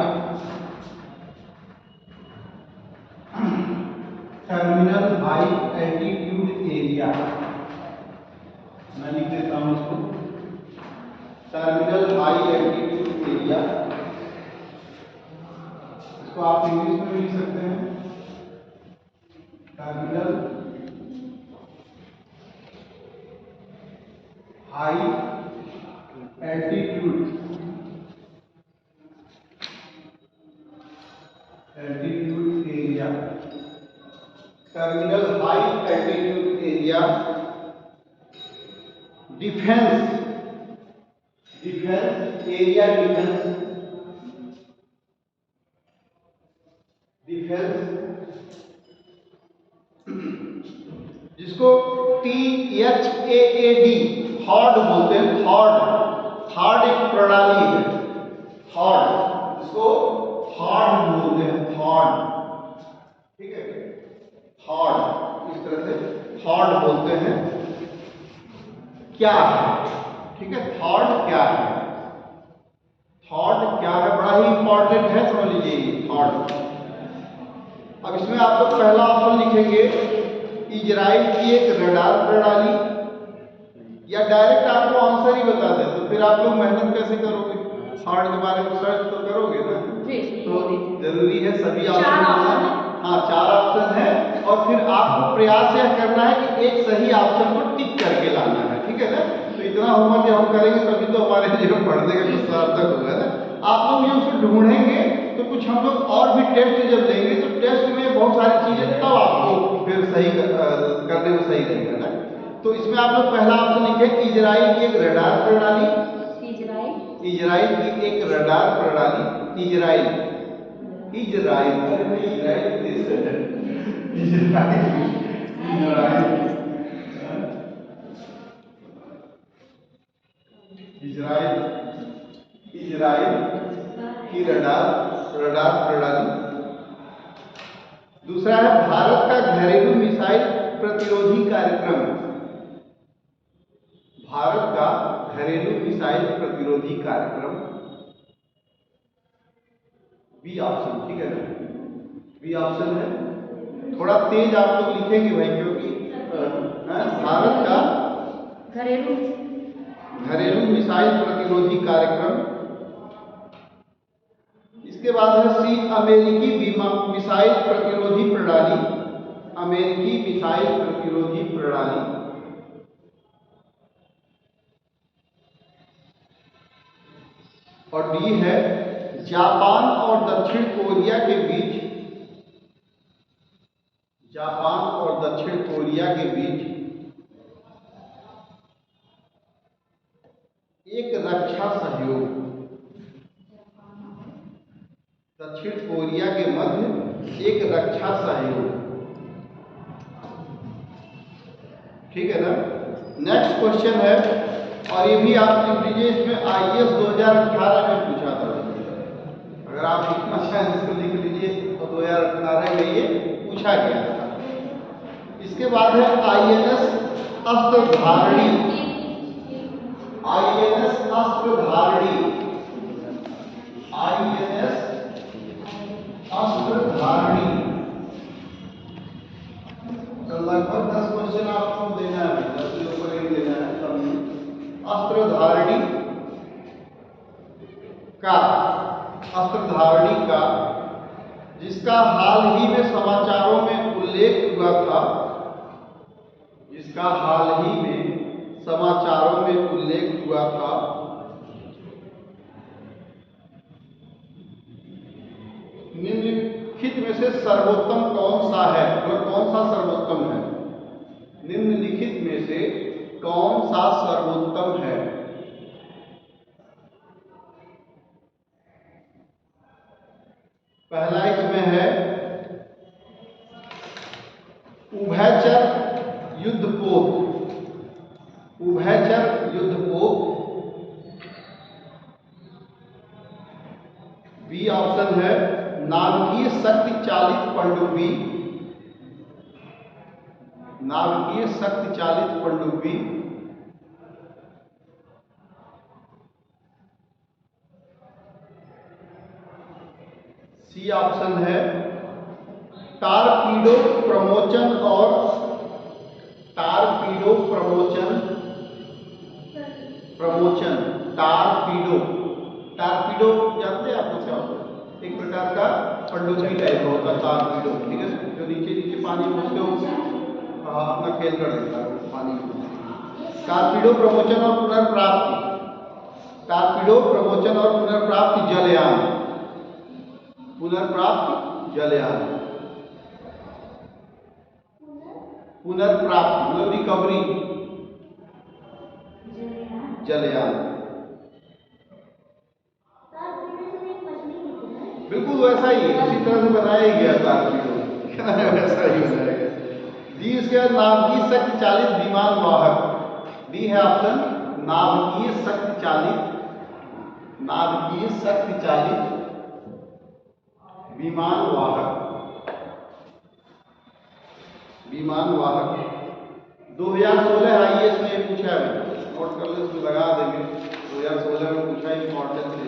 terminal high altitude area, मैं लिख देता हूं इसको, टर्मिनल हाई एल्टीट्यूड एरिया, इसको आप इंग्लिश में भी लिख सकते हैं, terminal high altitude area, terminal high altitude area, defence area, defence जिसको THAAD थॉड बोलते हैं, थॉड एक प्रणाली है, थॉड, इसको थॉड बोलते हैं, थॉड, ठीक है, थॉड, इस तरह से थॉड बोलते हैं, क्या है, ठीक है, थॉड क्या है, थॉड क्या है, बड़ा ही इंपॉर्टेंट है, समझ लीजिए थॉड। अब इसमें आप लोग पहला ऑप्शन लिखेंगे, इजराइल की एक रडार प्रणाली, या डायरेक्ट आपको आंसर ही बता दे तो फिर आप लोग मेहनत कैसे करोगे, थॉड के बारे में सर्च तो करोगे ना, तो जरूरी है सभी ऑप्शन, हाँ 4 ऑप्शन है, और फिर आपको प्रयास यह करना है कि एक सही ऑप्शन को टिक करके लाना है, ठीक है ना। तो इतना होमवर्क जब हम करेंगे तभी तो हमारे जीवन पढ़ने का कुछ सार्थक होगा ना। आप लोग ये उसे ढूंढेंगे तो कुछ हम लोग और भी टेस्ट जब लेंगे तो टेस्ट में बहुत सारी चीजें तब आपको फिर सही करने में सही रहेगा ना। तो इसमें आप लोग पहला ऑप्शन लिखे, इजराइल की एक रडार प्रणाली, इजराइल की एक रडार प्रणाली, इजराइल की रडार प्रणाली। दूसरा है भारत का घरेलू मिसाइल प्रतिरोधी कार्यक्रम, भारत का घरेलू मिसाइल प्रतिरोधी कार्यक्रम, बी ऑप्शन, ठीक है ना, बी ऑप्शन है। थोड़ा तेज आप लोग लिखेंगे भाई, क्योंकि भारत का घरेलू मिसाइल प्रतिरोधी कार्यक्रम। इसके बाद है सी, अमेरिकी मिसाइल प्रतिरोधी प्रणाली, अमेरिकी मिसाइल प्रतिरोधी प्रणाली। और डी है जापान और दक्षिण कोरिया के बीच, जापान और दक्षिण कोरिया के बीच एक रक्षा सहयोग, दक्षिण कोरिया के मध्य एक रक्षा सहयोग, ठीक है ना। नेक्स्ट क्वेश्चन है, और ये भी आप लिख लीजिए, इसमें IAS 2018 में पूछा था, अगर आप लिखना चाहें इसको लिख लीजिए, तो 2018 में ये पूछा गया था। इसके बाद है INS अस्त्रधारणी, INS अस्त्रधारणी, INS अस्त्रधारणी, लगभग 10 क्वेश्चन आपको देना है, 10 के ऊपर ही देना है सब। अस्त्रधारणी का जिसका हाल ही में समाचारों में उल्लेख हुआ था, जिसका हाल ही में समाचारों में उल्लेख हुआ था, निम्नलिखित में से सर्वोत्तम कौन सा है, मतलब कौन सा सर्वोत्तम है, निम्नलिखित में से कौन सा सर्वोत्तम है। पहला इसमें है उभयचर युद्धपोत। बी ऑप्शन है नाभिकीय शक्ति चालित पनडुब्बी। नाभिकीय शक्ति चालित पनडुब्बी। सी ऑप्शन है टारपीडो प्रमोचन और टारपीडो प्रमोचन। टारपीडो जानते हैं आप लोग क्या होता है? एक प्रकार का पनडुब्बी टाइप का होता है टारपीडो, ठीक है, जो नीचे पानी में उसके अपना खेल कर देता है पानी में। टारपीडो प्रमोचन और पुनर्प्राप्ति। टारपीडो प्रमोचन और पुनर्प्राप्ति जलयान। पुनर्प्राप्ति जलयान। पुनर्प्राप्ति मतलब रिकवरी जलयान। बिल्कुल वैसा ही है, उसी तरह से बनाया ही गया था वैसा ही बनाया गया। डी इसके बाद नाभिकीय शक्ति चालित विमान वाहक। डी है ऑप्शन नाभिकीय शक्ति चालित विमान वाहक। 2016 आईएएस में पूछा है, नोट कर लो, इसमें लगा देंगे। 2016 में पूछा, इंपॉर्टेंट है।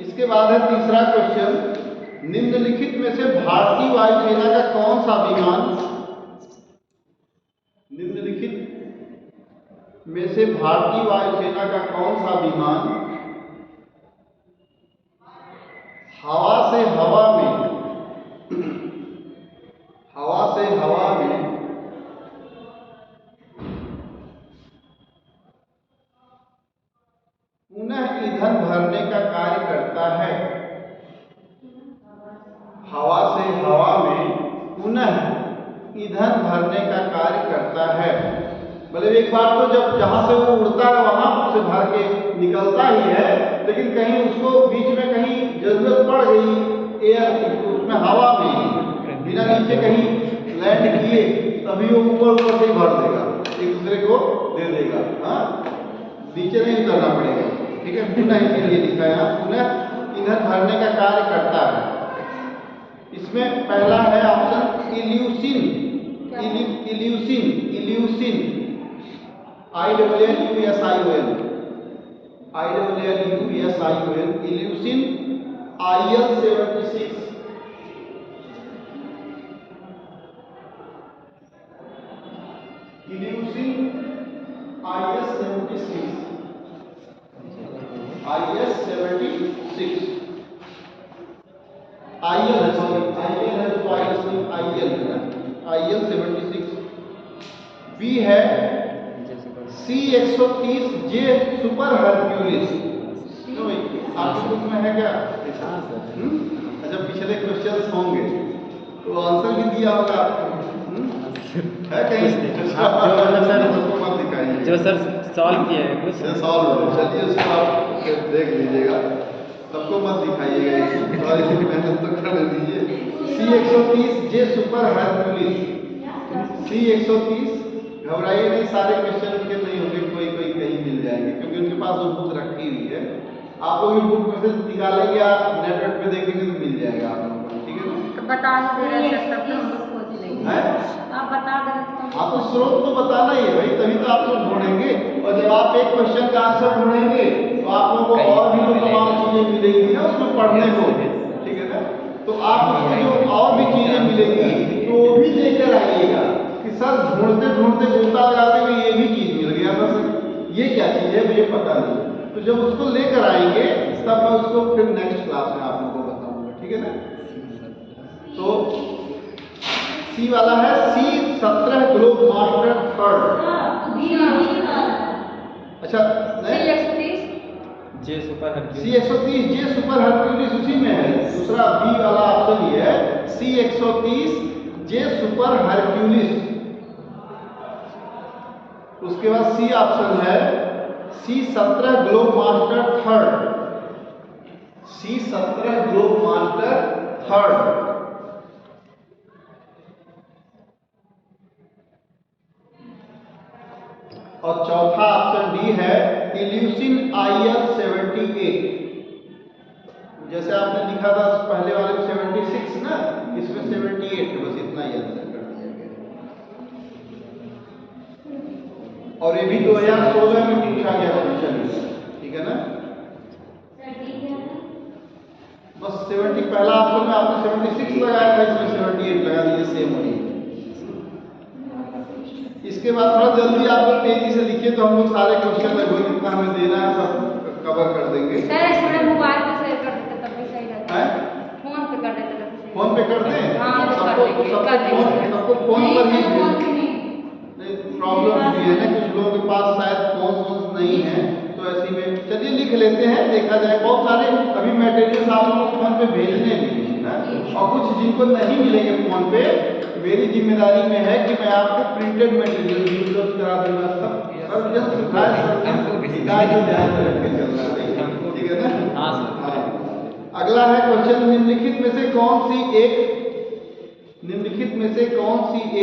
इसके बाद है तीसरा क्वेश्चन, निम्नलिखित में से भारतीय वायुसेना का कौन सा विमान, निम्नलिखित में से भारतीय वायुसेना का कौन सा विमान हवा से हवा में पुनः ईंधन भरने का कार्य करता है। हवा से हवा में पुनः ईंधन भरने का कार्य करता है। मतलब एक बार तो जब जहां से वो उड़ता है वहां से भर के निकलता ही है, लेकिन कहीं उसको बीच में कहीं जरूरत पड़ गई एयर की, तो उसमें हवा में बिना नीचे कहीं लैंड किए तभी वो ऊपर से भर देगा, एक दूसरे को दे देगा। हाँ, नीचे नहीं उतरना पड़ेगा, ठीक है। पुनः इसीलिए लिखा है, पुनः ईंधन भरने का कार्य करता है। इसमें पहला है option Ilyushin. ILLUSION Ilyushin IL-76। Ilyushin IS-76 IL-76। B है C-130J सुपर हरक्यूलिस। आपकी बुक में है क्या? अच्छा, पिछले क्वेश्चंस होंगे तो आंसर भी दिया होगा है कहीं? मत दिखाइए जो सर सॉल्व किए हैं कुछ सॉल्व। चलिए उसको आप देख लीजिएगा, सबको मत दिखाइएगा, थोड़ी मेहनत तो कर दीजिए। C-130J super Hercules. C-130, घबराइए नहीं, सारे क्वेश्चन उनके नहीं होंगे, कोई कहीं मिल जाएंगे, क्योंकि उनके पास वो बुक रखी हुई है। आप लोग बुक में से निकालेंगे, आप नेटवर्क पे देखेंगे तो मिल जाएगा आप लोगों को, ठीक है ना? तो बता दे रहे हैं तब तो हम लोग खोज लेंगे। आप बता दे रहे हैं हाँ, तो स्रोत तो बताना ही है भाई, तभी तो आप लोग ढूंढेंगे। और जब आप एक क्वेश्चन का आंसर ढूंढेंगे तो आप लोगों को और भी तो तमाम चीजें मिलेंगी ना उसमें पढ़ने को, ठीक है ना? तो आप उसमें जो और भी चीजें मिलेंगी तो वो भी लेकर आइएगा कि सर ढूंढते गोता लगाते हुए ये भी चीज मिल गया, बस ये क्या चीज है मुझे पता नहीं। तो जब उसको लेकर आएंगे तब मैं उसको फिर नेक्स्ट क्लास में आप लोगों को बताऊंगा, ठीक है ना? तो सी वाला है C-17 ग्लोब मास्टर थर्ड। अच्छा, J super Hercules. C-130J super Hercules उसी में है। दूसरा बी वाला ऑप्शन ये है C-130J सुपर हरक्यूलिस। उसके बाद सी ऑप्शन है C-17 globe master third. C-17 globe master third. और चौथा ऑप्शन डी है इल्यूसिन IL-78। जैसे आपने लिखा था पहले वाले में 76 ना, इसमें 78 है, बस इतना ही आंसर कर दिया गया। और ये भी 2016 में पूछा गया क्वेश्चन, ठीक है ना। बस 70 पहला ऑप्शन में आपने 76 लगाया था, इसमें 78 लगा दीजिए, सेम वही। इसके बाद थोड़ा जल्दी आप लोग तेजी से लिखिए तो हम लोग सारे क्वेश्चन लगभग जितना हमें देना है सब कवर कर देंगे। सर इसमें मोबाइल पे शेयर कर देते तब भी सही रहता है, फोन पे कर देते तब भी सही। फोन पे कर दें? हाँ, सबको फोन पर ही प्रॉब्लम भी है ना, कुछ लोगों के पास शायद फोन नहीं है, तो ऐसे में चलिए लिख लेते हैं, देखा जाए। बहुत सारे अभी मटेरियल आप लोगों को फोन पे भेजने भी हैं, और कुछ जिनको नहीं मिलेंगे फोन पे, मेरी जिम्मेदारी में है कि मैं आपको प्रिंटेड मटेरियल भी उपलब्ध करा दूंगा। सब जब सुविधाएं ठीक है ना। हाँ सर। अगला है क्वेश्चन, निम्नलिखित में से कौन सी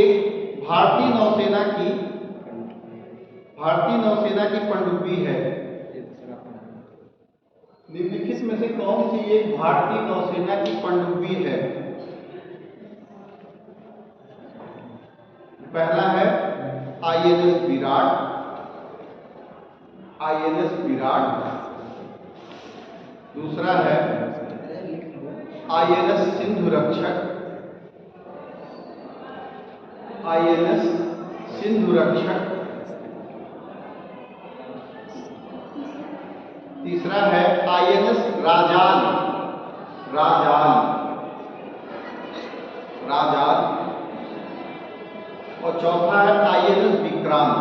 एक भारतीय नौसेना की पनडुब्बी है? निम्नलिखित में से कौन सी एक भारतीय नौसेना की पनडुब्बी है? पहला है INS विराट, दूसरा है INS सिंधुरक्षक, तीसरा है INS राजाल, और चौथा है INS विक्रांत।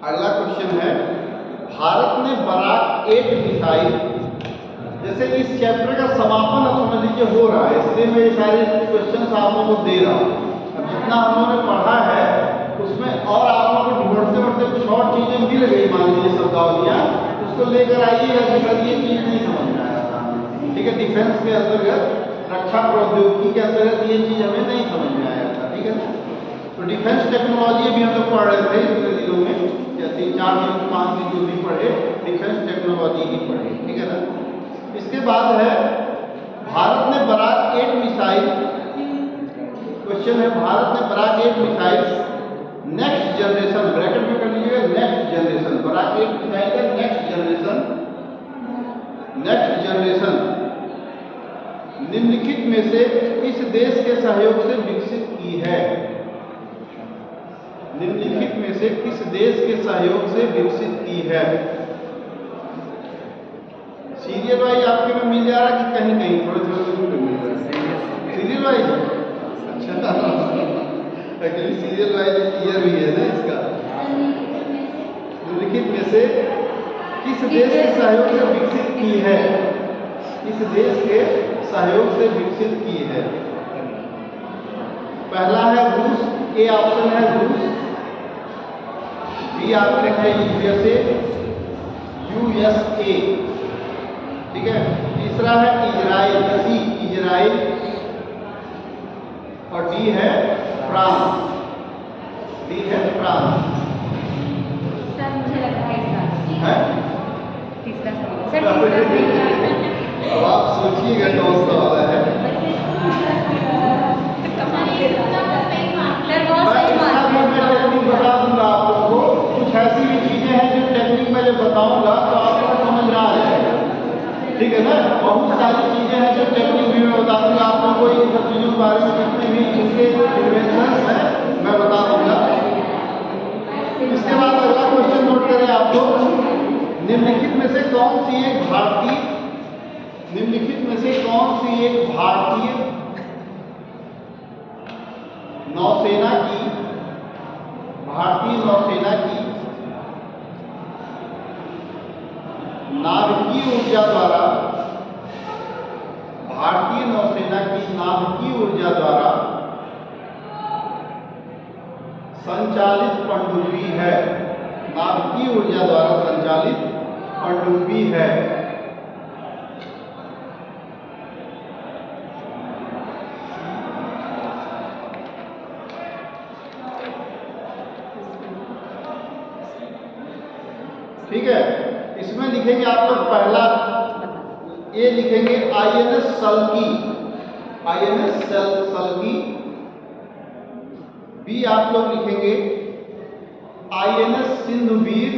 अगला क्वेश्चन है, भारत ने बराक 8 मिसाइल, जैसे इस चैप्टर का समापन अब समझ लीजिए हो रहा है, इसलिए मैं ये सारे क्वेश्चन आप लोगों को दे रहा हूँ। अब जितना हम लोगों ने पढ़ा है उसमें और आप लोगों को ढूंढते कुछ और चीजें मिल गई, मान लीजिए शब्दावलियाँ, उसको लेकर आइएगा कि सर ये चीज नहीं समझ में आया था, ठीक है। डिफेंस के अंतर्गत, रक्षा प्रौद्योगिकी के अंतर्गत ये चीज हमें नहीं समझ में आया था, ठीक है। तो डिफेंस टेक्नोलॉजी भी हम लोग पढ़ रहे थे इतने दिनों में, या 3-4 दिन 5 दिन जो भी पढ़े, डिफेंस टेक्नोलॉजी ही पढ़े, ठीक है ना। इसके बाद है भारत ने बराक 8 मिसाइल, क्वेश्चन है भारत ने Barak 8 missile next generation, bracket में कर लीजिएगा, नेक्स्ट जनरेशन, बराक 8 मिसाइल का नेक्स्ट जनरेशन निम्नलिखित में से इस देश के सहयोग से विकसित की है? निम्नलिखित में से किस देश के सहयोग से विकसित की है? सीरियल वाइज आपके में मिल जा रहा कि कहीं थोड़े मिल रहा है? सीरियल वाइज, अच्छा, एक्चुअली सीरियल वाइज ईयर भी है ना इसका। निम्नलिखित में से किस देश के सहयोग से विकसित की है? किस देश के सहयोग से विकसित की है? पहला है रूस, ए ऑप्शन है रूस, बी ऑप्शन है USA, ठीक है। तीसरा है इजराइल, इजराइल, और डी है फ्रांस, सर मुझे लगता है इसका है तीसरा सही। अब आप सोचिएगा कौन सा वाला है। टेक्निक बता दूंगा आप लोगों को, कुछ ऐसी भी चीजें हैं जो टेक्निक मैं जब बताऊंगा तो आप लोग समझ में आ जाएगा, ठीक है ना। बहुत सारी चीजें हैं जो टेक्निक भी मैं बता दूंगा आप लोगों को, इन सब चीजों के बारे में जितने भी इनके इन्वेंशंस हैं मैं बता दूंगा। इसके बाद अगला क्वेश्चन नोट करें आप लोग, निम्नलिखित में से कौन सी एक भारतीय नौसेना की नाभिकीय ऊर्जा द्वारा संचालित पनडुब्बी है? नाभिकीय ऊर्जा द्वारा संचालित पनडुब्बी है। ठीक है, इसमें लिखेंगे आप लोग पहला ए लिखेंगे INS सल्की, INS सल्की। बी आप लोग लिखेंगे INS सिंधुवीर,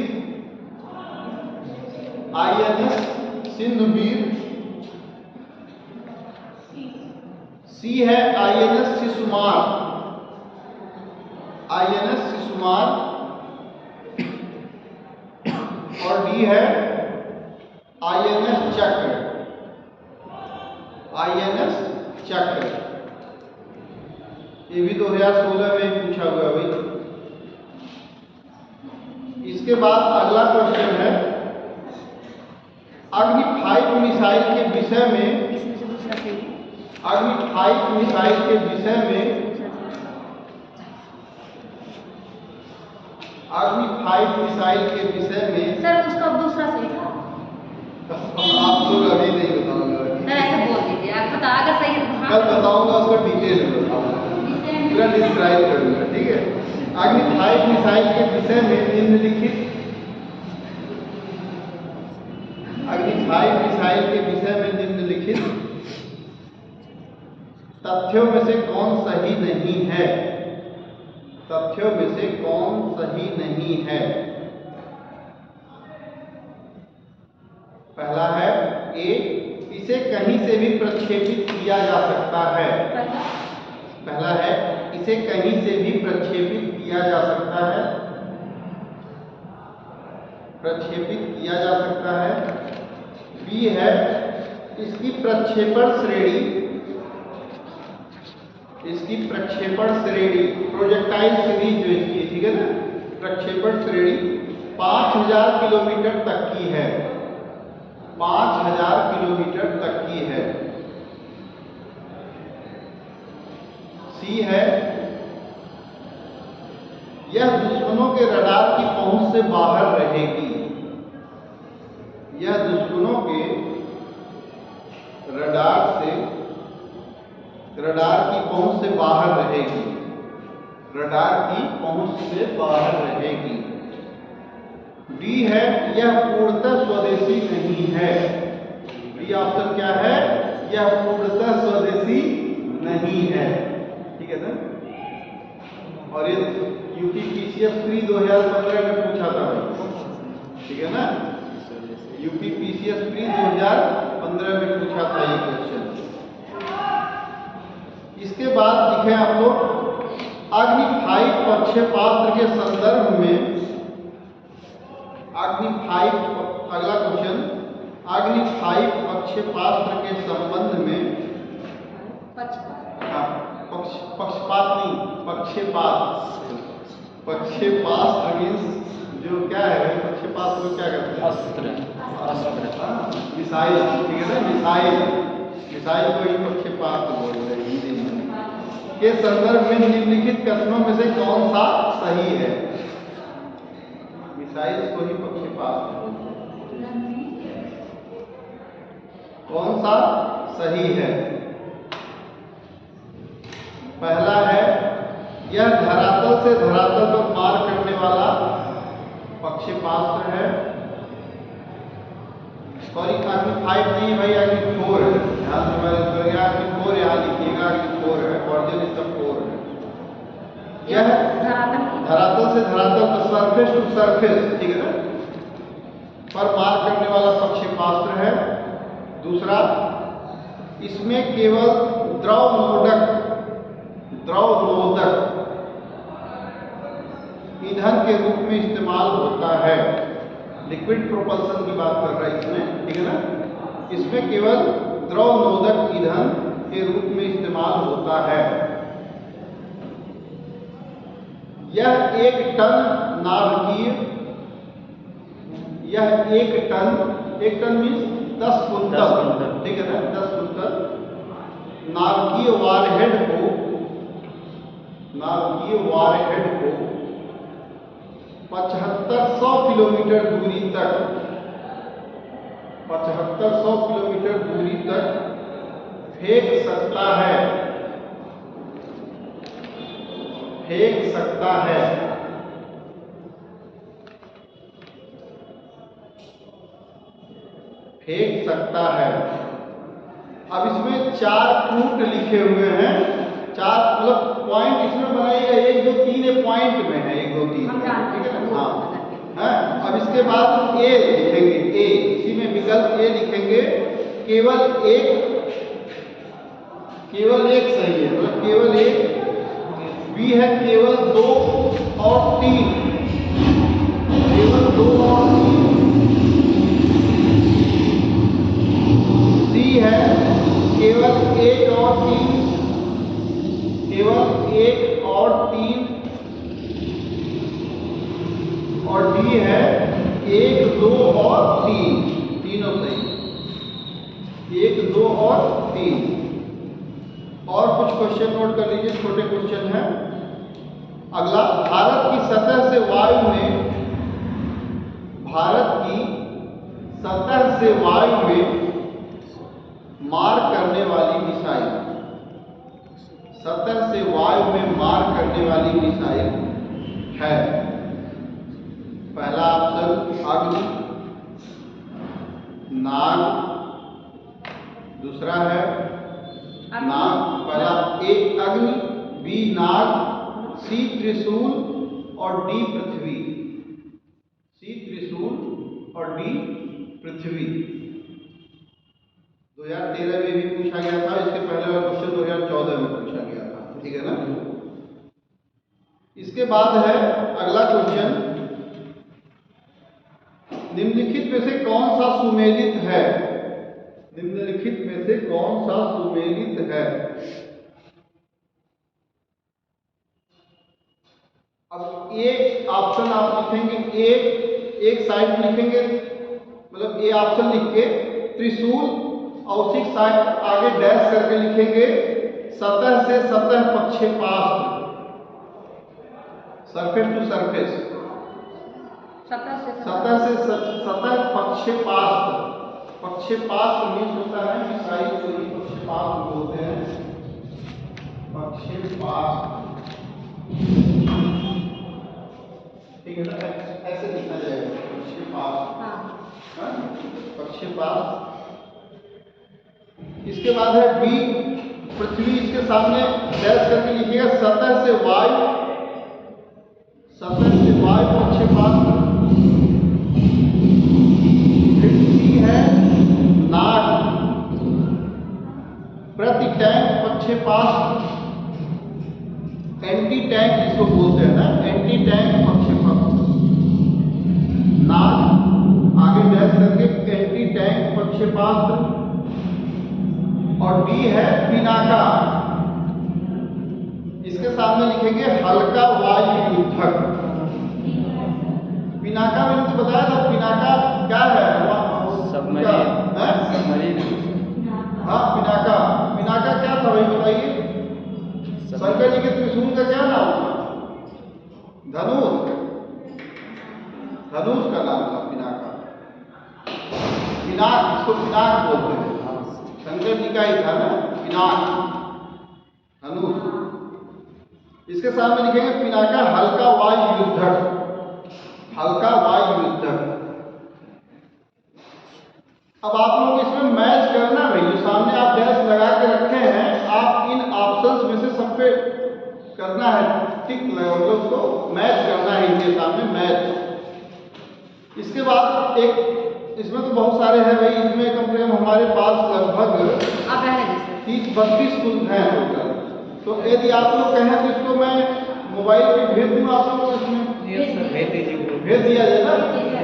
INS सिंधुवीर। सी है INS शिशुमार, INS शिशुमार। और डी है INS चक्र, INS चक्र। ये भी 2016 में पूछा हुआ है भाई। इसके बाद अगला क्वेश्चन है अग्नि 5 मिसाइल के विषय में, इसमें से दूसरा सही है। अग्नि 5 मिसाइल के विषय में, अग्नि 5 मिसाइल के विषय में। सर उसका दूसरा सही था। आप लोग अभी नहीं बताऊंगा, सर ऐसे बोल दीजिए, आप बता अगर सही है तो कल बताऊंगा, उसको डिटेल में बताऊंगा, पूरा डिस्क्राइब करूंगा, ठीक है। अग्नि 5 मिसाइल के विषय में निम्नलिखित, अग्नि 5 मिसाइल के विषय में निम्नलिखित तथ्यों में से कौन सही नहीं है, तथ्यों में से कौन सही नहीं है। पहला है ए, इसे कहीं से भी प्रक्षेपित किया जा सकता है। पहला है इसे कहीं से भी प्रक्षेपित किया जा सकता है, प्रक्षेपित किया जा सकता है। बी है इसकी प्रक्षेपण श्रेणी, इसकी प्रक्षेपण श्रेणी, प्रोजेक्टाइल सीरीज जो इसकी, ठीक है ना, प्रक्षेपण श्रेणी 5000 किलोमीटर तक की है, 5000 किलोमीटर तक की है। सी है यह दुश्मनों के रडार की पहुंच से बाहर रहेगी, यह दुश्मनों के रडार की पहुंच से बाहर रहेगी, रडार की पहुंच से बाहर रहेगी। डी है यह पूर्णतः स्वदेशी नहीं है, डी ऑप्शन क्या है, यह पूर्णतः स्वदेशी नहीं है, ठीक है ना। और ये UPPCS प्री 2015 में पूछा था भाई, ठीक है ना, UPPCS प्री 2015 में पूछा था ये क्वेश्चन। इसके बाद लिखे आप लोग अग्नि 5 प्रक्षेपास्त्र के संदर्भ में, अग्नि 5, अगला क्वेश्चन, अग्नि 5 प्रक्षेपास्त्र के संबंध में, पक्षपात नहीं, पक्षेपात, पक्षेपास्त्र मीन्स जो क्या है, पक्षेपास्त्र को क्या कहते हैं, अस्त्र, मिसाइल, ठीक है ना, मिसाइल, मिसाइल को ही पक्षेपास्त्र बोलते हैं हिंदी में। के संदर्भ में निम्नलिखित कथनों में से कौन सा सही है, मिसाइल को ही पक्षेपास्त्र बोलते हैं, कौन सा सही है। पहला है यह धरातल से धरातल पर मार करने वाला प्रक्षेपास्त्र है। सॉरी अग्नि 5 नहीं भाई, अग्नि 4 है, ध्यान से मैंने कहा अग्नि 4 यहाँ लिखिएगा, अग्नि 4 है, ऑरिजिनल इसका 4 है। यह धरातल से धरातल पर, सरफेस टू सरफेस, ठीक है ना, पर मार करने वाला प्रक्षेपास्त्र है। दूसरा, इसमें केवल द्रव नोदक ईंधन के रूप में इस्तेमाल होता है, लिक्विड प्रोपल्सन की बात कर रहा है इसमें, ठीक है ना, इसमें केवल द्रव नोदक ईंधन के रूप में इस्तेमाल होता है। यह 1 टन नाभिकीय, यह 1 टन मीन्स 10 कुंतल, ठीक है ना, 10 कुंतल नाभिकीय वारहेड को 7500 किलोमीटर दूरी तक, 7500 किलोमीटर दूरी तक फेंक सकता है, फेंक सकता है। फेंक सकता है। अब इसमें 4 फ्रूट लिखे हुए हैं, 4 मतलब पॉइंट इसमें बनाइएगा, 1 2 3 ये पॉइंट में है, 1 2 3, हम जानते ठीक है हैं, ना? हाँ, अब इसके बाद ए लिखेंगे, ए इसी में विकल्प ए लिखेंगे, केवल एक सही है, मतलब केवल एक। बी है केवल 2 और 3, केवल 2 और 3। सी है केवल 1 और 3, केवल 1 और 3। और डी है 1 2 और 3, तीनों सही, 1 2 और 3। और कुछ क्वेश्चन नोट कर लीजिए, छोटे क्वेश्चन हैं। अगला, भारत की सतह से वायु में मार करने वाली मिसाइल, सतह से वायु में मार करने वाली मिसाइल है। पहला ऑप्शन अग्नि, नाग, दूसरा है नाग, पहला ए अग्नि, बी नाग, सी त्रिशूल और डी पृथ्वी। सी त्रिशूल और डी पृथ्वी। 2013 में भी पूछा गया था, इसके पहले वाला क्वेश्चन 2014 में पूछा गया था, ठीक है ना? इसके बाद है अगला क्वेश्चन, निम्नलिखित में से कौन सा सुमेलित है? निम्नलिखित में से कौन सा सुमेलित है? अब एक ऑप्शन आप लिखेंगे, एक साइड लिखेंगे, मतलब ए ऑप्शन लिख के त्रिशूल, और उसी साइड आगे डैश करके लिखेंगे सतह से सतह प्रक्षेपास्त्र, सरफेस टू सरफेस, सतह से सतह प्रक्षेपास्त्र। प्रक्षेपास्त्र मीन्स होता है मिसाइल को ही प्रक्षेपास्त्र बोलते हैं, प्रक्षेपास्त्र, ठीक है ना? ऐसे लिखा जाएगा प्रक्षेपास्त्र, प्रक्षेपास्त्र। इसके बाद है बी पृथ्वी, इसके सामने डैश करके लिखिएगा सतह से वायु प्रक्षेपास्त्र। फिर सी है नाग, प्रति टैंक प्रक्षेपास्त्र, एंटी टैंक जिसको बोलते हैं ना, एंटी टैंक प्रक्षेपास्त्र। नाग आगे डैश करके एंटी टैंक प्रक्षेपास्त्र। और डी है पिनाका, इसके सामने लिखेंगे हल्का वायु युद्धक। पिनाका मैंने तो बताया था, पिनाका क्या है? सबमरीन। हाँ, पिनाका क्या था भाई बताइए? शंकर जी के त्रिशूल का क्या नाम था? धनुष का नाम था पिनाका। पिनाक, इसको पिनाक बोलते हैं, शंकर जी का ही था ना पिनाक, धनुष। इसके सामने लिखेंगे पिनाका हल्का वायु युद्धक, हल्का वायु युद्धक। अब आप लोग इसमें मैच करना भाई, जो सामने आप डैश लगा के रखे हैं, आप इन ऑप्शंस में से सब पे करना है टिक, मतलब उसको मैच करना है इनके सामने, मैच। इसके बाद एक, इसमें तो बहुत सारे हैं भाई, इसमें कम से कम हमारे पास लगभग 30-32 कुल हैं टोटल। तो यदि आप लोग कहें तो इसको मैं मोबाइल पे भेज दूँ आप लोग को, इसमें भेज दिया जाए ना,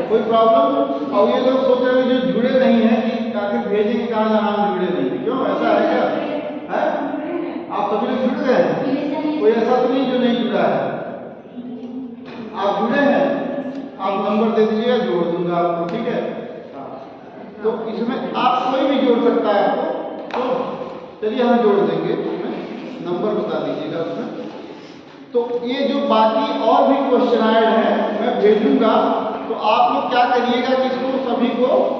कोई प्रॉब्लम। और ये लोग सोच रहे हैं जो जुड़े नहीं हैं कि आखिर भेजेंगे कहाँ जहाँ हम जुड़े नहीं हैं, क्यों ऐसा है क्या? है आप सभी लोग जुड़ गए हैं, कोई ऐसा तो नहीं जो नहीं जुड़ा है? आप जुड़े हैं, आप नंबर दे दीजिएगा, जोड़ दूंगा आपको, ठीक है? तो इसमें आप कोई भी जोड़ सकता है आपको, तो चलिए हम जोड़ देंगे, इसमें नंबर बता दीजिएगा उसमें। तो ये जो बाकी और भी क्वेश्चन आए हैं मैं भेजूंगा, तो आप लोग क्या करिएगा कि इसको सभी को